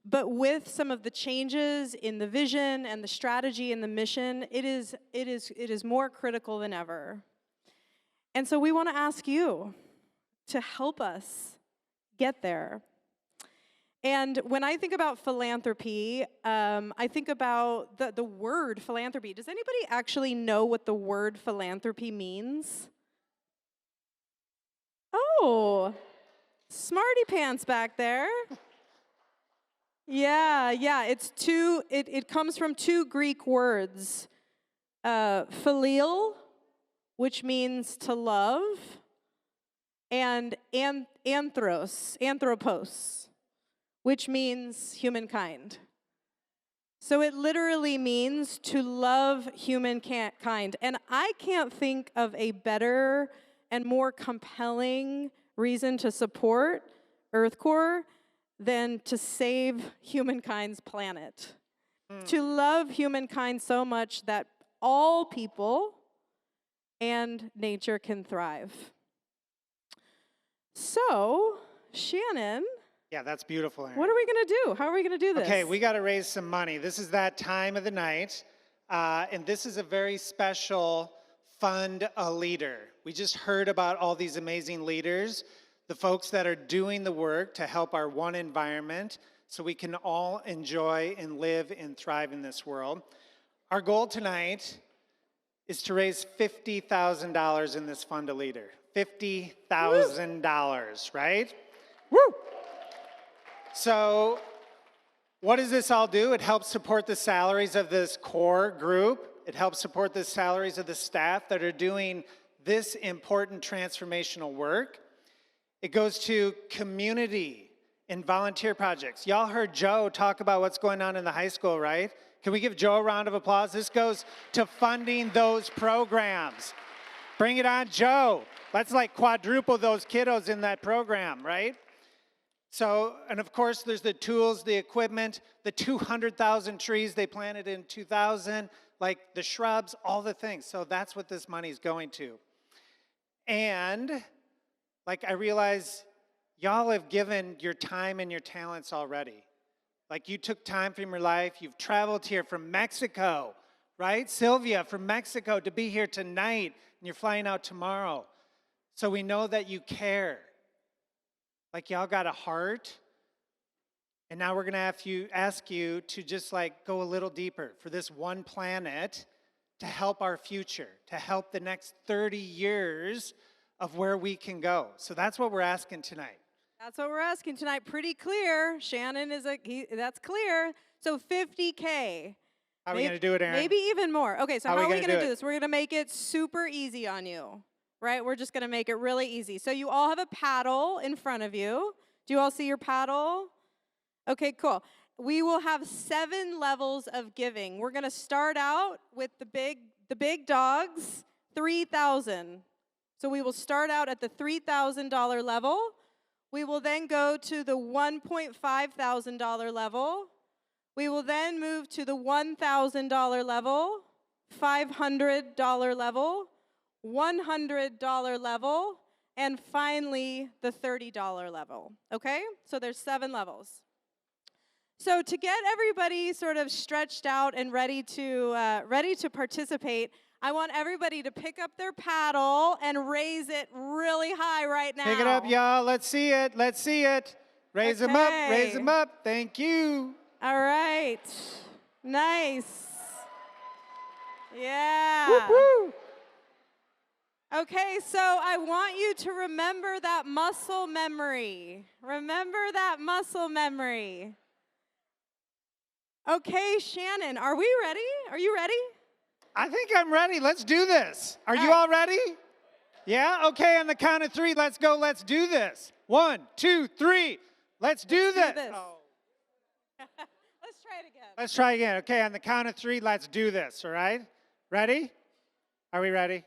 But with some of the changes in the vision and the strategy and the mission, it is more critical than ever. And so we want to ask you to help us get there. And when I think about philanthropy, I think about the word philanthropy. Does anybody actually know what the word philanthropy means? Oh, smarty pants back there. Yeah, it comes from two Greek words. Phileo, which means to love, and anthropos, which means humankind. So it literally means to love humankind. And I can't think of a better and more compelling reason to support EarthCorps than to save humankind's planet. To love humankind so much that all people and nature can thrive. So, Shannon. Yeah, that's beautiful, Erin. What are we going to do? How are we going to do this? Okay, we got to raise some money. This is that time of the night, and this is a very special Fund a Leader. We just heard about all these amazing leaders, the folks that are doing the work to help our one environment so we can all enjoy and live and thrive in this world. Our goal tonight is to raise $50,000 in this fund a leader. $50,000, right? Woo! So what does this all do? It helps support the salaries of this core group. It helps support the salaries of the staff that are doing this important transformational work. It goes to community and volunteer projects. Y'all heard Joe talk about what's going on in the high school, right? Can we give Joe a round of applause? This goes to funding those programs. Bring it on, Joe. Let's like quadruple those kiddos in that program, right? So, and of course, there's the tools, the equipment, the 200,000 trees they planted in 2000, like the shrubs, all the things. So that's what this money is going to. And like I realize y'all have given your time and your talents already. Like you took time from your life, you've traveled here from Mexico, right? Sylvia from Mexico to be here tonight, and you're flying out tomorrow. So we know that you care. Like y'all got a heart. And now we're gonna ask you to just like go a little deeper for this one planet to help our future, to help the next 30 years of where we can go. So that's what we're asking tonight. That's what we're asking tonight. Pretty clear. Shannon is that's clear. So 50K. How are we gonna do it, Aaron? Maybe even more. Okay, so how are we gonna do it? this? We're gonna make it super easy on you, right? We're just gonna make it really easy. So you all have a paddle in front of you. Do you all see your paddle? Okay, cool. We will have 7 levels of giving. We're gonna start out with the big dogs, 3,000. So we will start out at the $3,000 level. We will then go to the $1.5 thousand level. We will then move to the $1,000 level, $500 level, $100 level, and finally the $30 level, okay? So there's 7 levels. So to get everybody sort of stretched out and ready to participate, I want everybody to pick up their paddle and raise it really high right now. Pick it up, y'all. Let's see it. Let's see it. Raise them up. Raise them up. Thank you. All right. Nice. Yeah. Woo-hoo. Okay, so I want you to remember that muscle memory. Remember that muscle memory. Okay, Shannon, are we ready? Are you ready? I think I'm ready. Let's do this. Are you all ready? Yeah? Okay, on the count of 3, let's go. Let's do this. 1, 2, 3. Let's do this. Oh. Let's try it again. Let's try again. Okay, on the count of 3, let's do this, all right? Ready? Are we ready?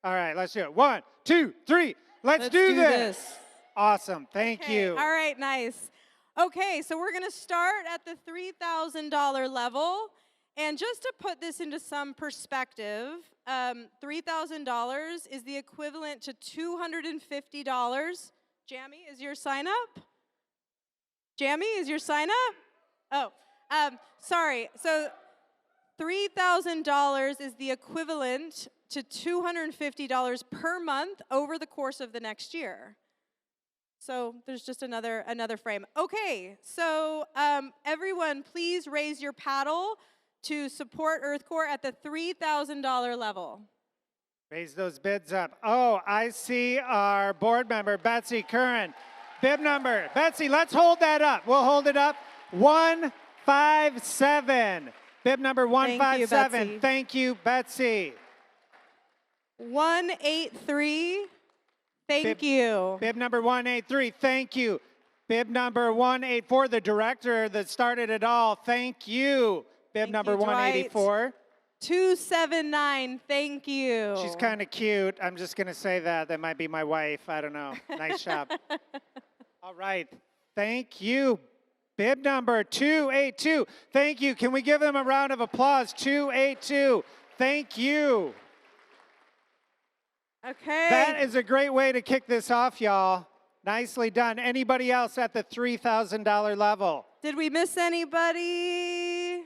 All right, let's do it. 1, 2, 3. Let's do this. Awesome. Thank you. All right, nice. Okay, so we're going to start at the $3,000 level. And just to put this into some perspective, $3,000 is the equivalent to $250. Jamie, is your sign up? Jamie, is your sign up? Oh, sorry. So $3,000 is the equivalent to $250 per month over the course of the next year. So there's just another frame. Okay, so everyone, please raise your paddle to support EarthCorps at the $3,000 level. Raise those bids up. Oh, I see our board member, Betsy Curran. Bib number. Betsy, let's hold that up. We'll hold it up. 157. Bib number 157. Thank you, Betsy. 183. Thank you. Bib number 183. Thank you. Bib number 184, the director that started it all. Thank you. Bib number 184. 279, thank you. She's kind of cute. I'm just going to say that. That might be my wife. I don't know. Nice job. All right. Thank you. Bib number 282. Thank you. Can we give them a round of applause? 282. Thank you. Okay. That is a great way to kick this off, y'all. Nicely done. Anybody else at the $3,000 level? Did we miss anybody?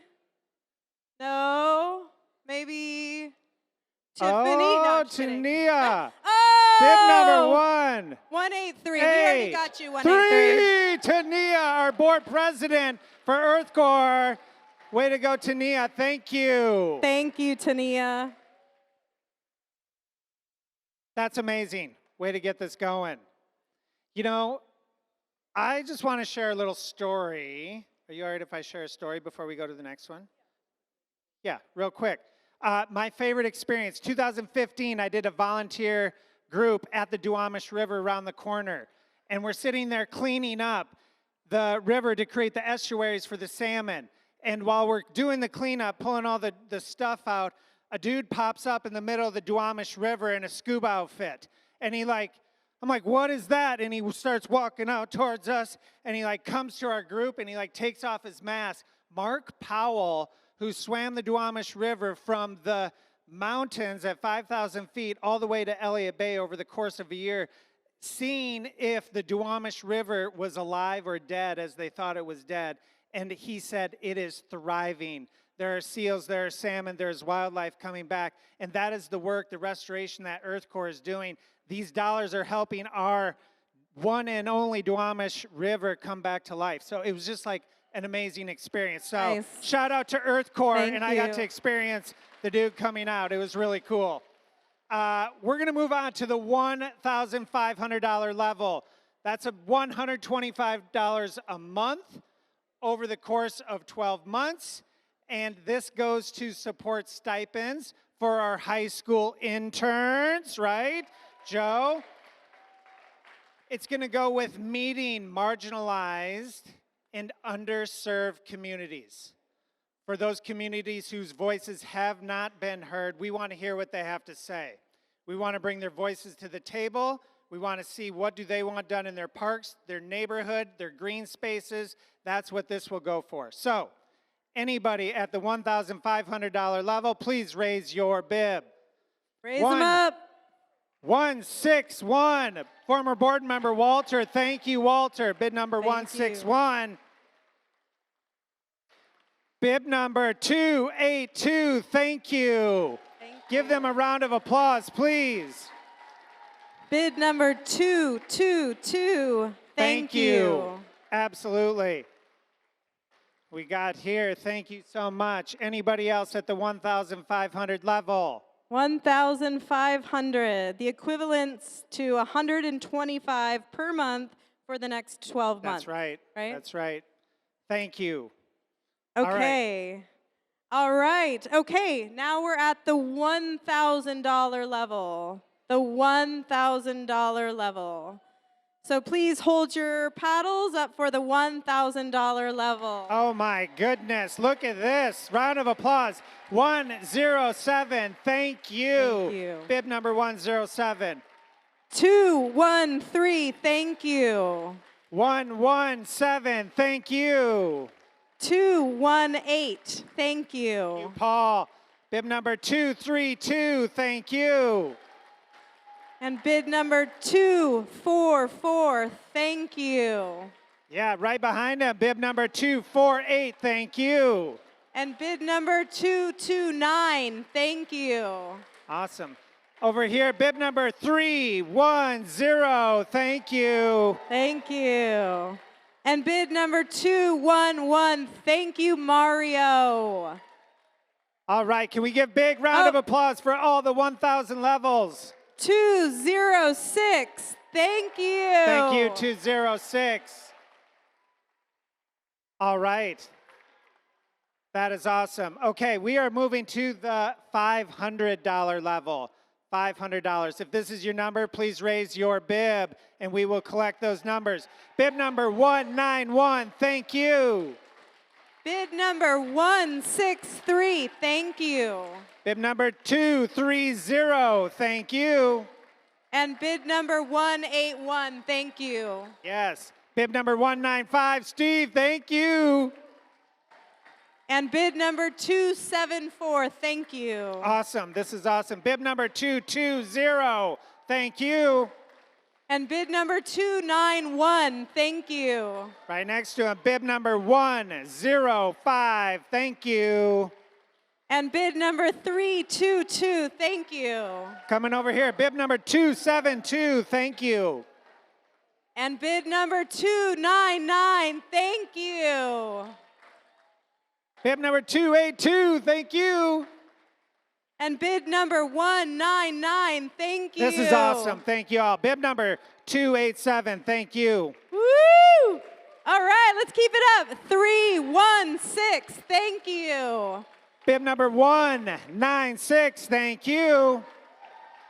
No? Maybe Tiffany? Oh, Tania. Oh! Bib number 183. We already got you, 183. 3. Tania, our board president for EarthCorps. Way to go, Tania. Thank you. Thank you, Tania. That's amazing. Way to get this going. You know, I just want to share a little story. Are you all right if I share a story before we go to the next one? Yeah, real quick. My favorite experience, 2015, I did a volunteer group at the Duwamish River around the corner. And we're sitting there cleaning up the river to create the estuaries for the salmon. And while we're doing the cleanup, pulling all the stuff out, a dude pops up in the middle of the Duwamish River in a scuba outfit. And I'm like, what is that? And he starts walking out towards us, and he comes to our group, and he takes off his mask. Mark Powell, who swam the Duwamish River from the mountains at 5,000 feet all the way to Elliott Bay over the course of a year, seeing if the Duwamish River was alive or dead as they thought it was dead. And he said, it is thriving. There are seals, there are salmon, there's wildlife coming back. And that is the work, the restoration that EarthCorps is doing. These dollars are helping our one and only Duwamish River come back to life. So it was just an amazing experience. So Nice. shout out to EarthCorps, Thank and I got you. to experience the dude coming out. It was really cool. We're going to move on to the $1,500 level. That's $125 a month over the course of 12 months. And this goes to support stipends for our high school interns, right, Joe? It's going to go with meeting marginalized and underserved communities. For those communities whose voices have not been heard, we want to hear what they have to say. We want to bring their voices to the table. We want to see what do they want done in their parks, their neighborhood, their green spaces. That's what this will go for. So, anybody at the $1,500 level, please raise your bib. Raise them up. 161. Former board member Walter. Thank you, Walter. Bid number 161. Bib number 282. Thank you. Give them a round of applause, please. Bid number 222. Thank you. Absolutely. We got here. Thank you so much. Anybody else at the 1,500 level? 1,500, the equivalent to 125 per month for the next 12 months. That's right. Right? That's right. Thank you. All right. Okay. All right. Okay, now we're at the $1,000 level. The $1,000 level. So please hold your paddles up for the $1,000 level. Oh my goodness, look at this. Round of applause. 107, thank you. Thank you. Bib number 107. 213, thank you. 117, thank you. 218, thank you. Paul. Bib number 232, thank you. And bid number 244, thank you. Yeah, right behind him, bib number 248, thank you. And bid number 229, thank you. Awesome. Over here, bib number 310, thank you. Thank you. And bid number 211, thank you, Mario. All right, can we give big round of applause for all the 1,000 levels? 206, thank you. Thank you, 206. All right. That is awesome. Okay, we are moving to the $500 level. $500. If this is your number, please raise your bib and we will collect those numbers. Bib number 191, thank you. Bid number 163, thank you. Bib number 230, thank you. And bid number 181, thank you. Yes. Bib number 195, Steve, thank you. And bid number 274, thank you. Awesome, this is awesome. Bib number 220, thank you. And bid number 291, thank you. Right next to him, bib number 105, thank you. And bid number 322, thank you. Coming over here, bib number 272, thank you. And bid number 299, thank you. Bib number 282, thank you. And bid number 199, thank you. This is awesome. Thank you all. Bib number 287, thank you. Woo! All right, let's keep it up. 316, thank you. Bib number 196, thank you.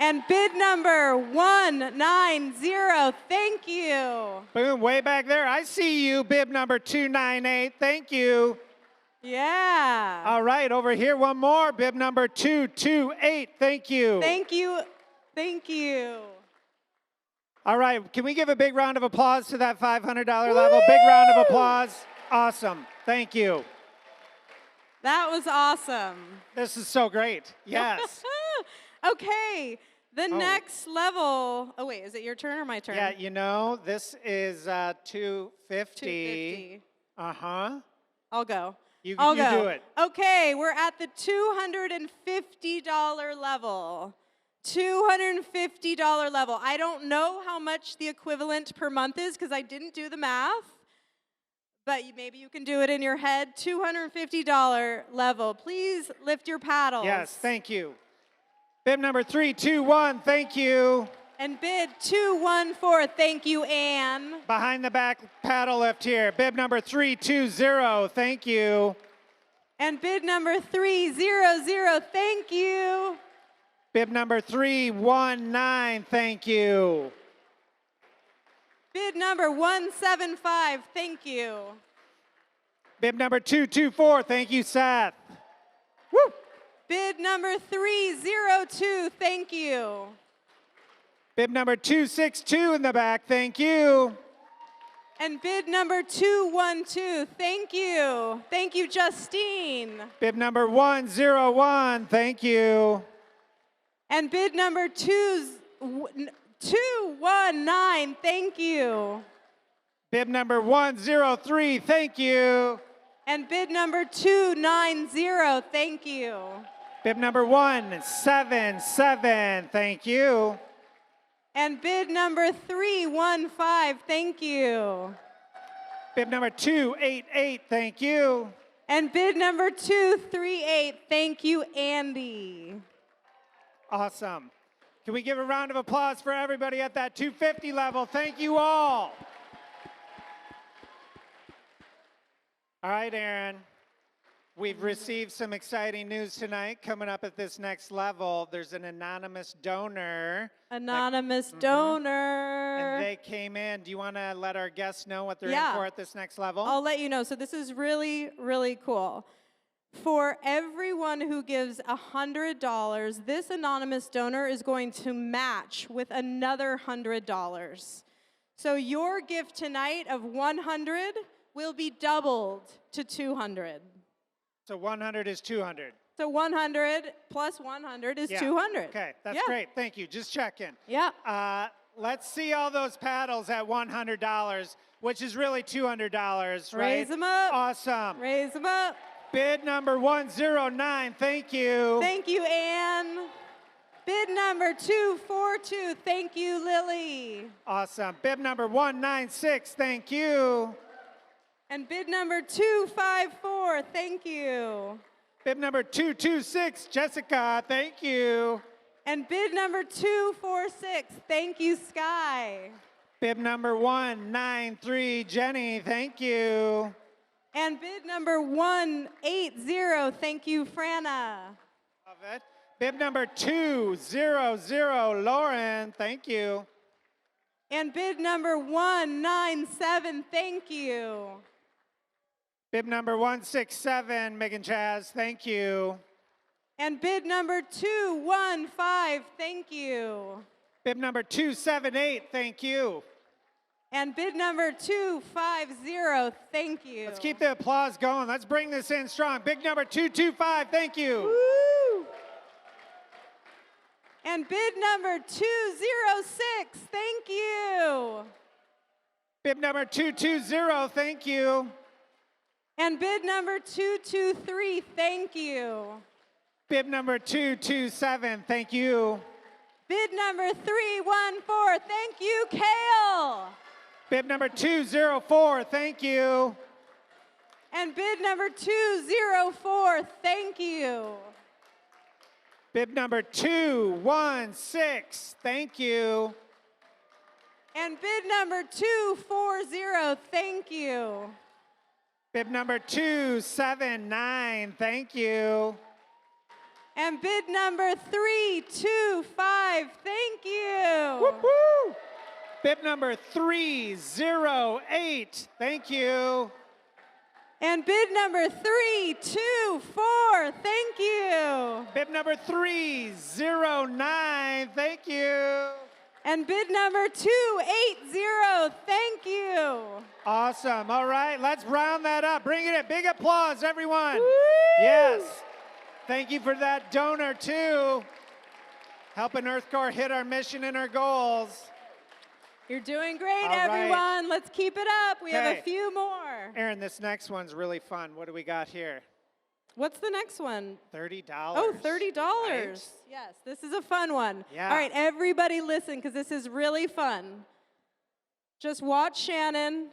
And bid number 190, thank you. Boom, way back there. I see you. Bib number 298, thank you. Yeah. All right, over here, one more. Bib number 228, thank you. Thank you. Thank you. All right, can we give a big round of applause to that $500 level? Big round of applause. Awesome. Thank you. That was awesome. This is so great. Yes. Okay, the next level. Oh, wait, is it your turn or my turn? Yeah, you know, this is 250. 250. Uh-huh. I'll go. You I'll do go. it. Okay, we're at the $250 level. $250 level. I don't know how much the equivalent per month is because I didn't do the math, but maybe you can do it in your head. $250 level. Please lift your paddles. Yes, thank you. Bib number 321, thank you. And bid 214, thank you, Anne. Behind the back paddle lift here. Bib number 320, thank you. And bid number 300, thank you. Bib number 319, thank you. Bid number 175, thank you. Bib number 224, thank you, Seth. Woo! Bid number 302, thank you. Bib number 262 in the back, thank you. And bid number 212, thank you. Thank you, Justine. Bib number 101, thank you. And bid number 219, thank you. Bib number 103, thank you. And bid number 290, thank you. Bib number 177, thank you. And bid number 315, thank you. Bib number 288, thank you. And bid number 238, thank you, Andy. Awesome. Can we give a round of applause for everybody at that 250 level? Thank you all. All right, Aaron. We've received some exciting news tonight. Coming up at this next level, there's an anonymous donor. Anonymous donor. And they came in. Do you want to let our guests know what they're in for at this next level? I'll let you know. So this is really, really cool. For everyone who gives $100, this anonymous donor is going to match with another $100. So your gift tonight of 100 will be doubled to 200. So 100 is 200. So 100 plus 100 is 200. Okay, that's great. Thank you. Just checking. Yeah. Let's see all those paddles at $100, which is really $200, right? Raise them up. Awesome. Raise them up. Bid number 109, thank you. Thank you, Anne. Bid number 242, thank you, Lily. Awesome. Bid number 196, thank you. And bid number 254, thank you. Bid number 226, Jessica, thank you. And bid number 246, thank you, Sky. Bid number 193, Jenny, thank you. And bid number 180, thank you, Franna. Love it. Bib number 200, Lauren, thank you. And bid number 197, thank you. Bib number 167, Megan Chaz, thank you. And bid number 215, thank you. Bib number 278, thank you. And bid number 250, thank you. Let's keep the applause going. Let's bring this in strong. Big number 225, thank you. Woo! And bid number 206, thank you. Bib number 220, thank you. And bid number 223, thank you. Bib number 227, thank you. Bid number 314, thank you, Kale. Bib number 204, thank you. And bid number 204, thank you. Bib number 216, thank you. And bid number 240, thank you. Bib number 279, thank you. And bid number 325, thank you. Woo-hoo! Bib number 308, thank you. And bid number 324, thank you. Bib number 309, thank you. And bid number 280, thank you. Awesome. All right, let's round that up. Bring it in. Big applause, everyone. Woo! Yes. Thank you for that donor, too. Helping EarthCorps hit our mission and our goals. You're doing great, All right. everyone. Let's keep it up. We have Okay. a few more. Aaron, this next one's really fun. What do we got here? What's the next one? $30. Oh, $30. Right? Yes, this is a fun one. Yeah. All right, everybody listen, because this is really fun. Just watch Shannon.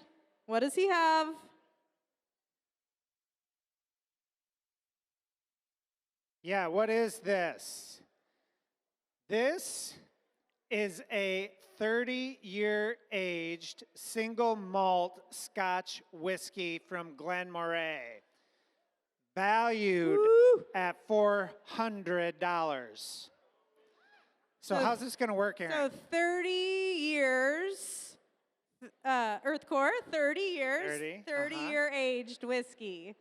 What does he have? Yeah, what is this? This is a 30-year aged single malt Scotch whiskey from Glenmorangie, valued at $400. So how's this going to work, Aaron? So 30 years, EarthCorps, 30 years, 30-year aged whiskey.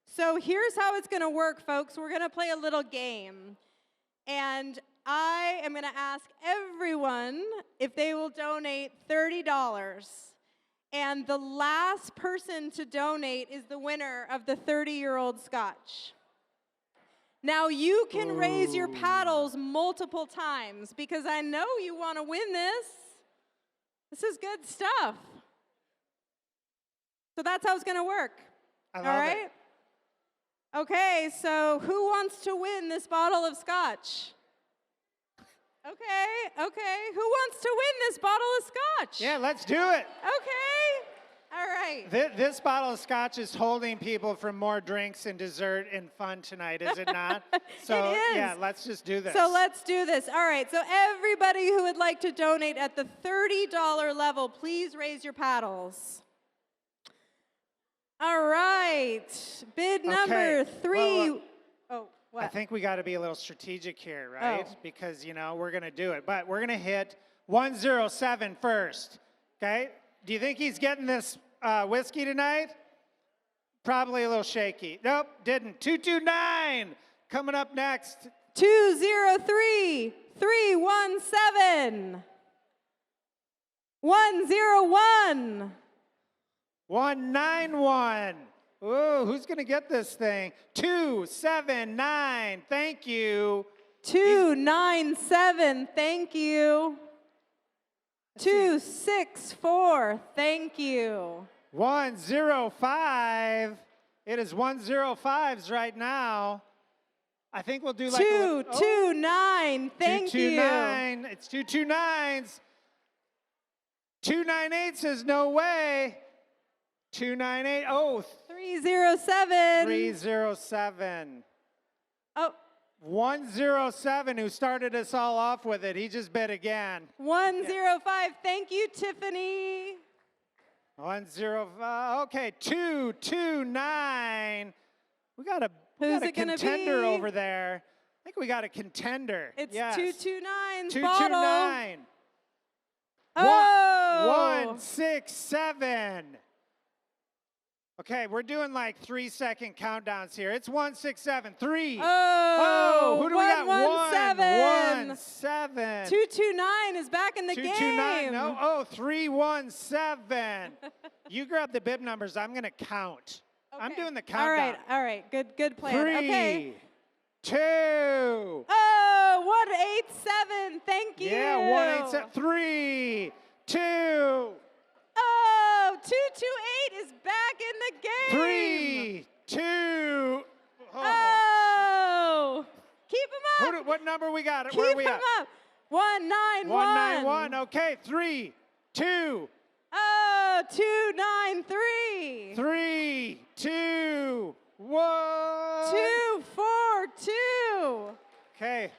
So here's how it's going to work, folks. We're going to play a little game. And I am going to ask everyone if they will donate $30. And the last person to donate is the winner of the 30-year-old Scotch. Now, you can raise your paddles multiple times because I know you want to win this. This is good stuff. So that's how it's going to work. I love All right? it. Okay, so who wants to win this bottle of Scotch? Okay. Who wants to win this bottle of Scotch? Yeah, let's do it. Okay. All right. This bottle of Scotch is holding people for more drinks and dessert and fun tonight, is it not? So, It is. yeah, let's just do this. So let's do this. All right, so everybody who would like to donate at the $30 level, please raise your paddles. All right, bid number 3. Well, oh, what? I think we got to be a little strategic here, right? Oh. Because, you know, we're going to do it. But we're going to hit 107 first, okay? Do you think he's getting this whiskey tonight? Probably a little shaky. Nope, didn't. 229 coming up next. 203, 317, 101. 191. Ooh, who's going to get this thing? 279. Thank you. 297, thank you. 264, thank you. 105. It is 105s right now. I think we'll do like 229, thank you. 229. It's 229s. 298 says no way. 298. Oh. 307. 307. Oh. 107, who started us all off with it. He just bid again. 105, thank you, Tiffany. 105. Okay, 229. We got a gonna contender be? over there. I think we got a contender. It's yes. 229's 229. Oh! 167. Okay, we're doing like 3-second countdowns here. It's 167. 3. Oh! Who do we got? 117. 117. 229 is back in the 229. game. No. Oh, 317. You grab the bib numbers. I'm going to count. Okay. I'm doing the countdown. All right. Good plan. 3, Okay. 2. Oh, 187. Thank you. Yeah, 187. 3, 2. Oh, 228 is back in the game. 3, 2. Oh. Keep them up. What number we got? Keep Where are we them at? up. 191. 191. Okay, 3, 2. Oh, 293. 3, 2, 1. 242. Okay,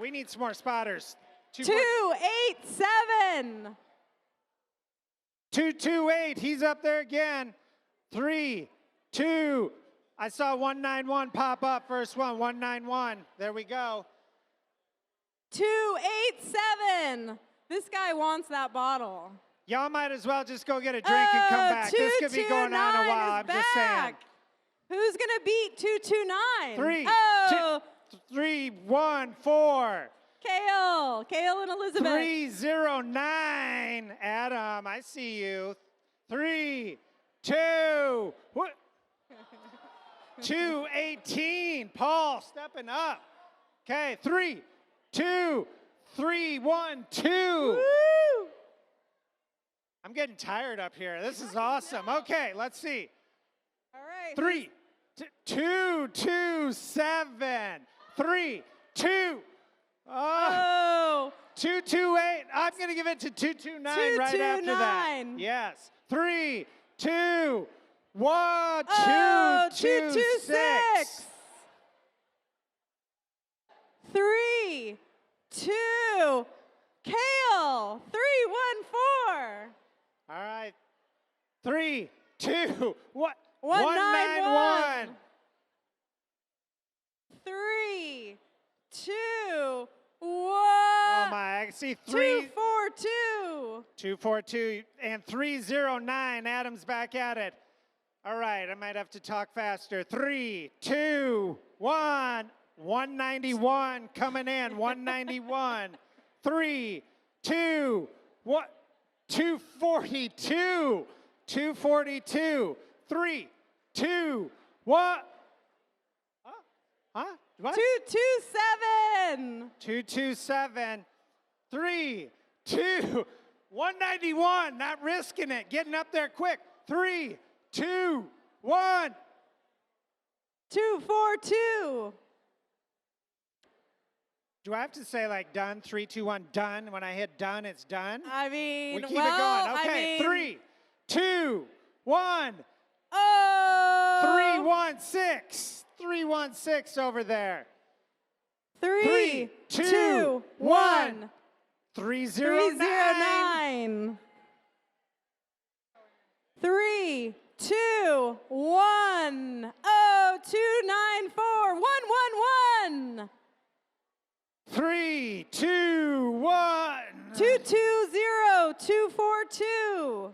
We need some more spotters. 287. 228. He's up there again. 3, 2. I saw 191 pop up. First one. 191. There we go. 287. This guy wants that bottle. Y'all might as well just go get a drink and come back. This could be going on a while. I'm just saying. Who's gonna beat 229? 3, 1, 4. Kale and Elizabeth. 309. Adam, I see you. 3, 2. What? 218. Paul stepping up. Okay, 3, 2, 3, 1, 2. Woo! I'm getting tired up here. This is awesome. Okay, let's see. All right. 3, 2, 2, 7. 3, 2. Oh. 228. I'm going to give it to 229 right after that. 229. Yes. 3, 2, 1, 2, Oh, 226. 3, 2. Kale. 314. All right. 3, 2, 1. 191. 3, 2, 1. Oh my, I see 3. 242. 242 and 309. Adam's back at it. All right, I might have to talk faster. 3, 2, 1. 191 coming in. 191. 3, 2, 1. 242. 242. 3, 2, 1. Huh? What? 227. 227. 3, 2, 191. Not risking it. Getting up there quick. 3, 2, 1. 242. Do I have to say like done? 3, 2, 1, done. When I hit done, it's done. I mean, We keep it going. Okay, 3, 2, 1. Oh. 316. 316 over there. 3, 2, 1. 309. 3, 2, 1. Oh, 294. 111. 3, 2, 1. 220. 242.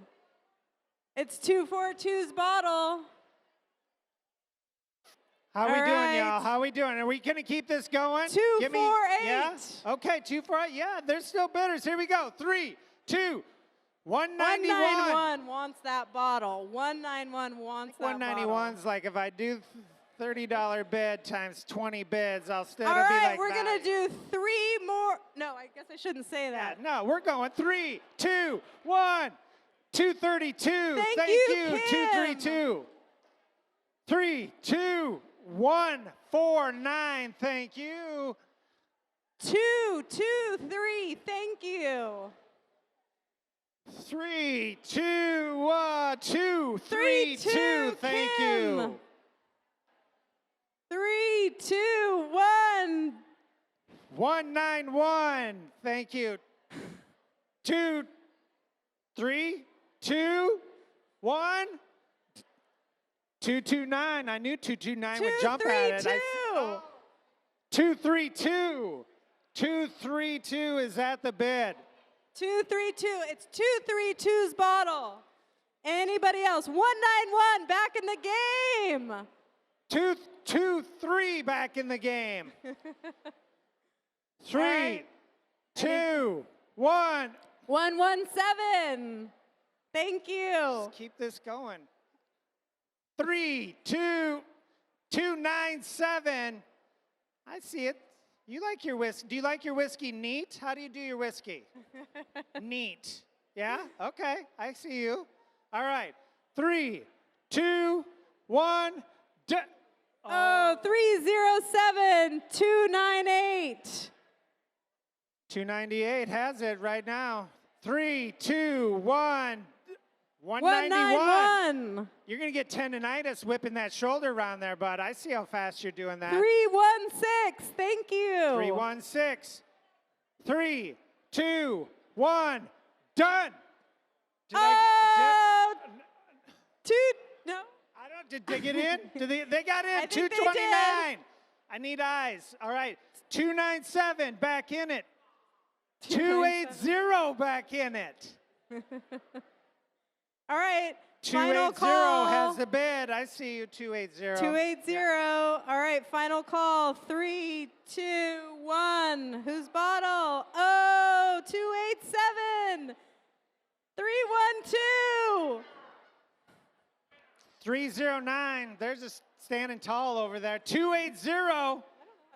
It's 242's bottle. How we All doing, right. y'all? How we doing? Are we gonna keep this going? 248. Yeah. Okay, 248. Yeah, there's still bidders. Here we go. 3, 2, 191. 191 wants that bottle. 191 wants that 191's like if I do $30 bid times 20 bids, I'll still All be right, like. we're gonna do 3 more. No, I guess I shouldn't say that. No, we're going 3, 2, 1. 232. Thank you, Kim. 232. 3, 2, 1, 4, 9. Thank you. 2, 2, 3. Thank you. 3, 2, 1, 2, 3, 2. 2. Thank Kim. you. 3, 2, 1. 191. Thank you. 2, 3, 2, 1. 229. I knew 229 would jump at it. 232. 232 is at the bid. 232. It's 232's bottle. Anybody else? 191 back in the game. 223 back in the game. 3, 2, 1. 117. Thank you. Let's keep this going. 3, 2, 297. I see it. You like your whiskey. Do you like your whiskey neat? How do you do your whiskey? Neat. Yeah? Okay. I see you. All right. 3, 2, 1. Oh, 307 298. 298 has it right now. 3, 2, 1. 191. You're going to get tendonitis whipping that shoulder around there, bud. I see how fast you're doing that. 316. Thank you. 316. 3, 2, 1. Done. No. I don't. Did they get in? They got in. I think they 229. I need eyes. All right. 297 back in it. 280 back in it. All right. 280 Final call. has the bid. I see you, 280. 280. All right, final call. 3, 2, 1. Whose bottle? Oh, 287. 312. 309. There's a standing tall over there. 280.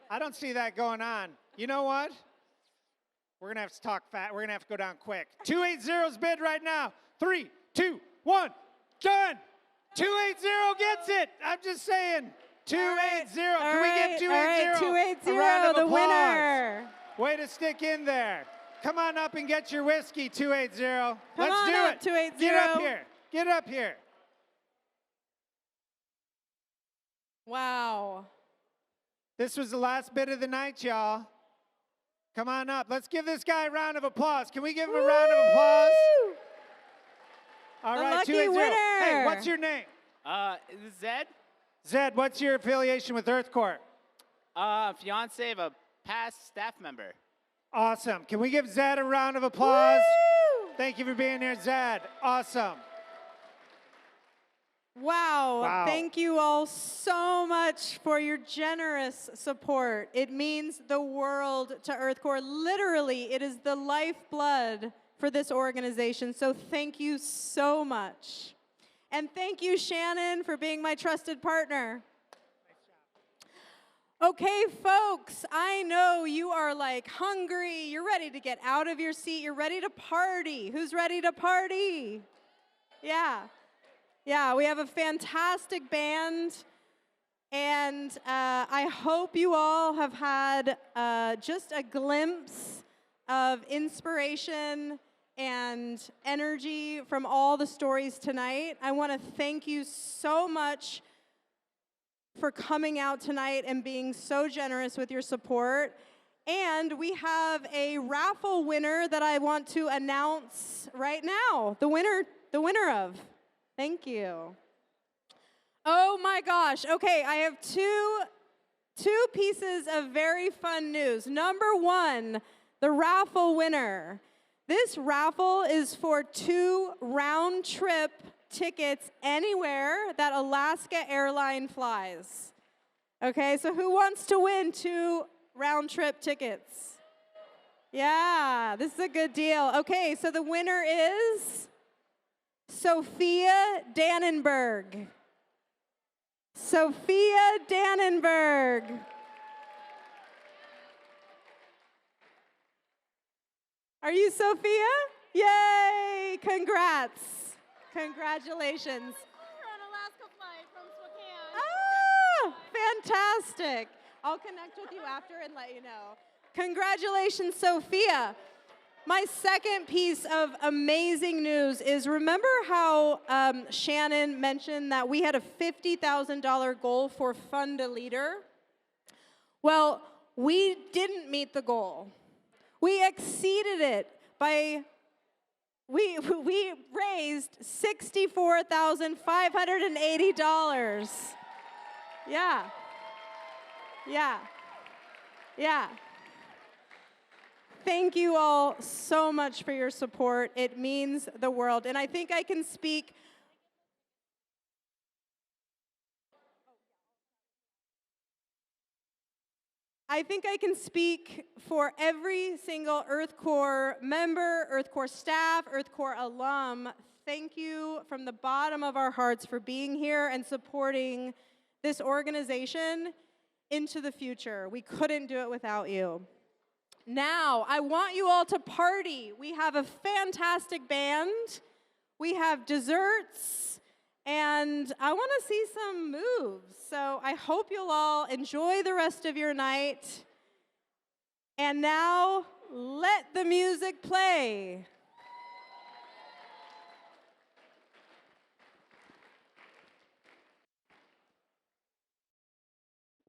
I don't see that going on. You know what? We're going to have to talk fast. We're going to have to go down quick. 280's bid right now. 3, 2, 1. Done. 280 gets it. I'm just saying. 280. Can we give 280 All right, 280, a round of the applause? winner. Way to stick in there. Come on up and get your whiskey, 280. Let's on do up, it. 280. Get up here. Get up here. Wow. This was the last bit of the night, y'all. Come on up. Let's give this guy a round of applause. Can we give him a round of applause? All The right, lucky 280. winner. Hey, what's your name? This is Zed. Zed, what's your affiliation with EarthCorps? Fiance of a past staff member. Awesome. Can we give Zed a round of applause? Thank you for being here, Zed. Awesome. Wow. Wow. Thank you all so much for your generous support. It means the world to EarthCorps. Literally, it is the lifeblood for this organization. So thank you so much. And thank you, Shannon, for being my trusted partner. Okay, folks, I know you are like hungry. You're ready to get out of your seat. You're ready to party. Who's ready to party? Yeah. Yeah, we have a fantastic band. And I hope you all have had just a glimpse of inspiration and energy from all the stories tonight. I want to thank you so much for coming out tonight and being so generous with your support. And we have a raffle winner that I want to announce right now. The winner of. Thank you. Oh my gosh. Okay, I have two pieces of very fun news. Number one, the raffle winner. This raffle is for 2 round-trip tickets anywhere that Alaska Airline flies. Okay, so who wants to win 2 round-trip tickets? Yeah, this is a good deal. Okay, so the winner is Sophia Dannenberg. Sophia Dannenberg. Are you Sophia? Yay! Congrats. Congratulations. Ah, fantastic. I'll connect with you after and let you know. Congratulations, Sophia. My second piece of amazing news is, remember how Shannon mentioned that we had a $50,000 goal for Fund a Leader? Well, we didn't meet the goal. We exceeded it by, we raised $64,580. Yeah. Yeah. Yeah. Thank you all so much for your support. It means the world. And I think I can speak for every single EarthCorps member, EarthCorps staff, EarthCorps alum. Thank you from the bottom of our hearts for being here and supporting this organization into the future. We couldn't do it without you. Now, I want you all to party. We have a fantastic band. We have desserts. And I want to see some moves. So I hope you'll all enjoy the rest of your night. And now, let the music play.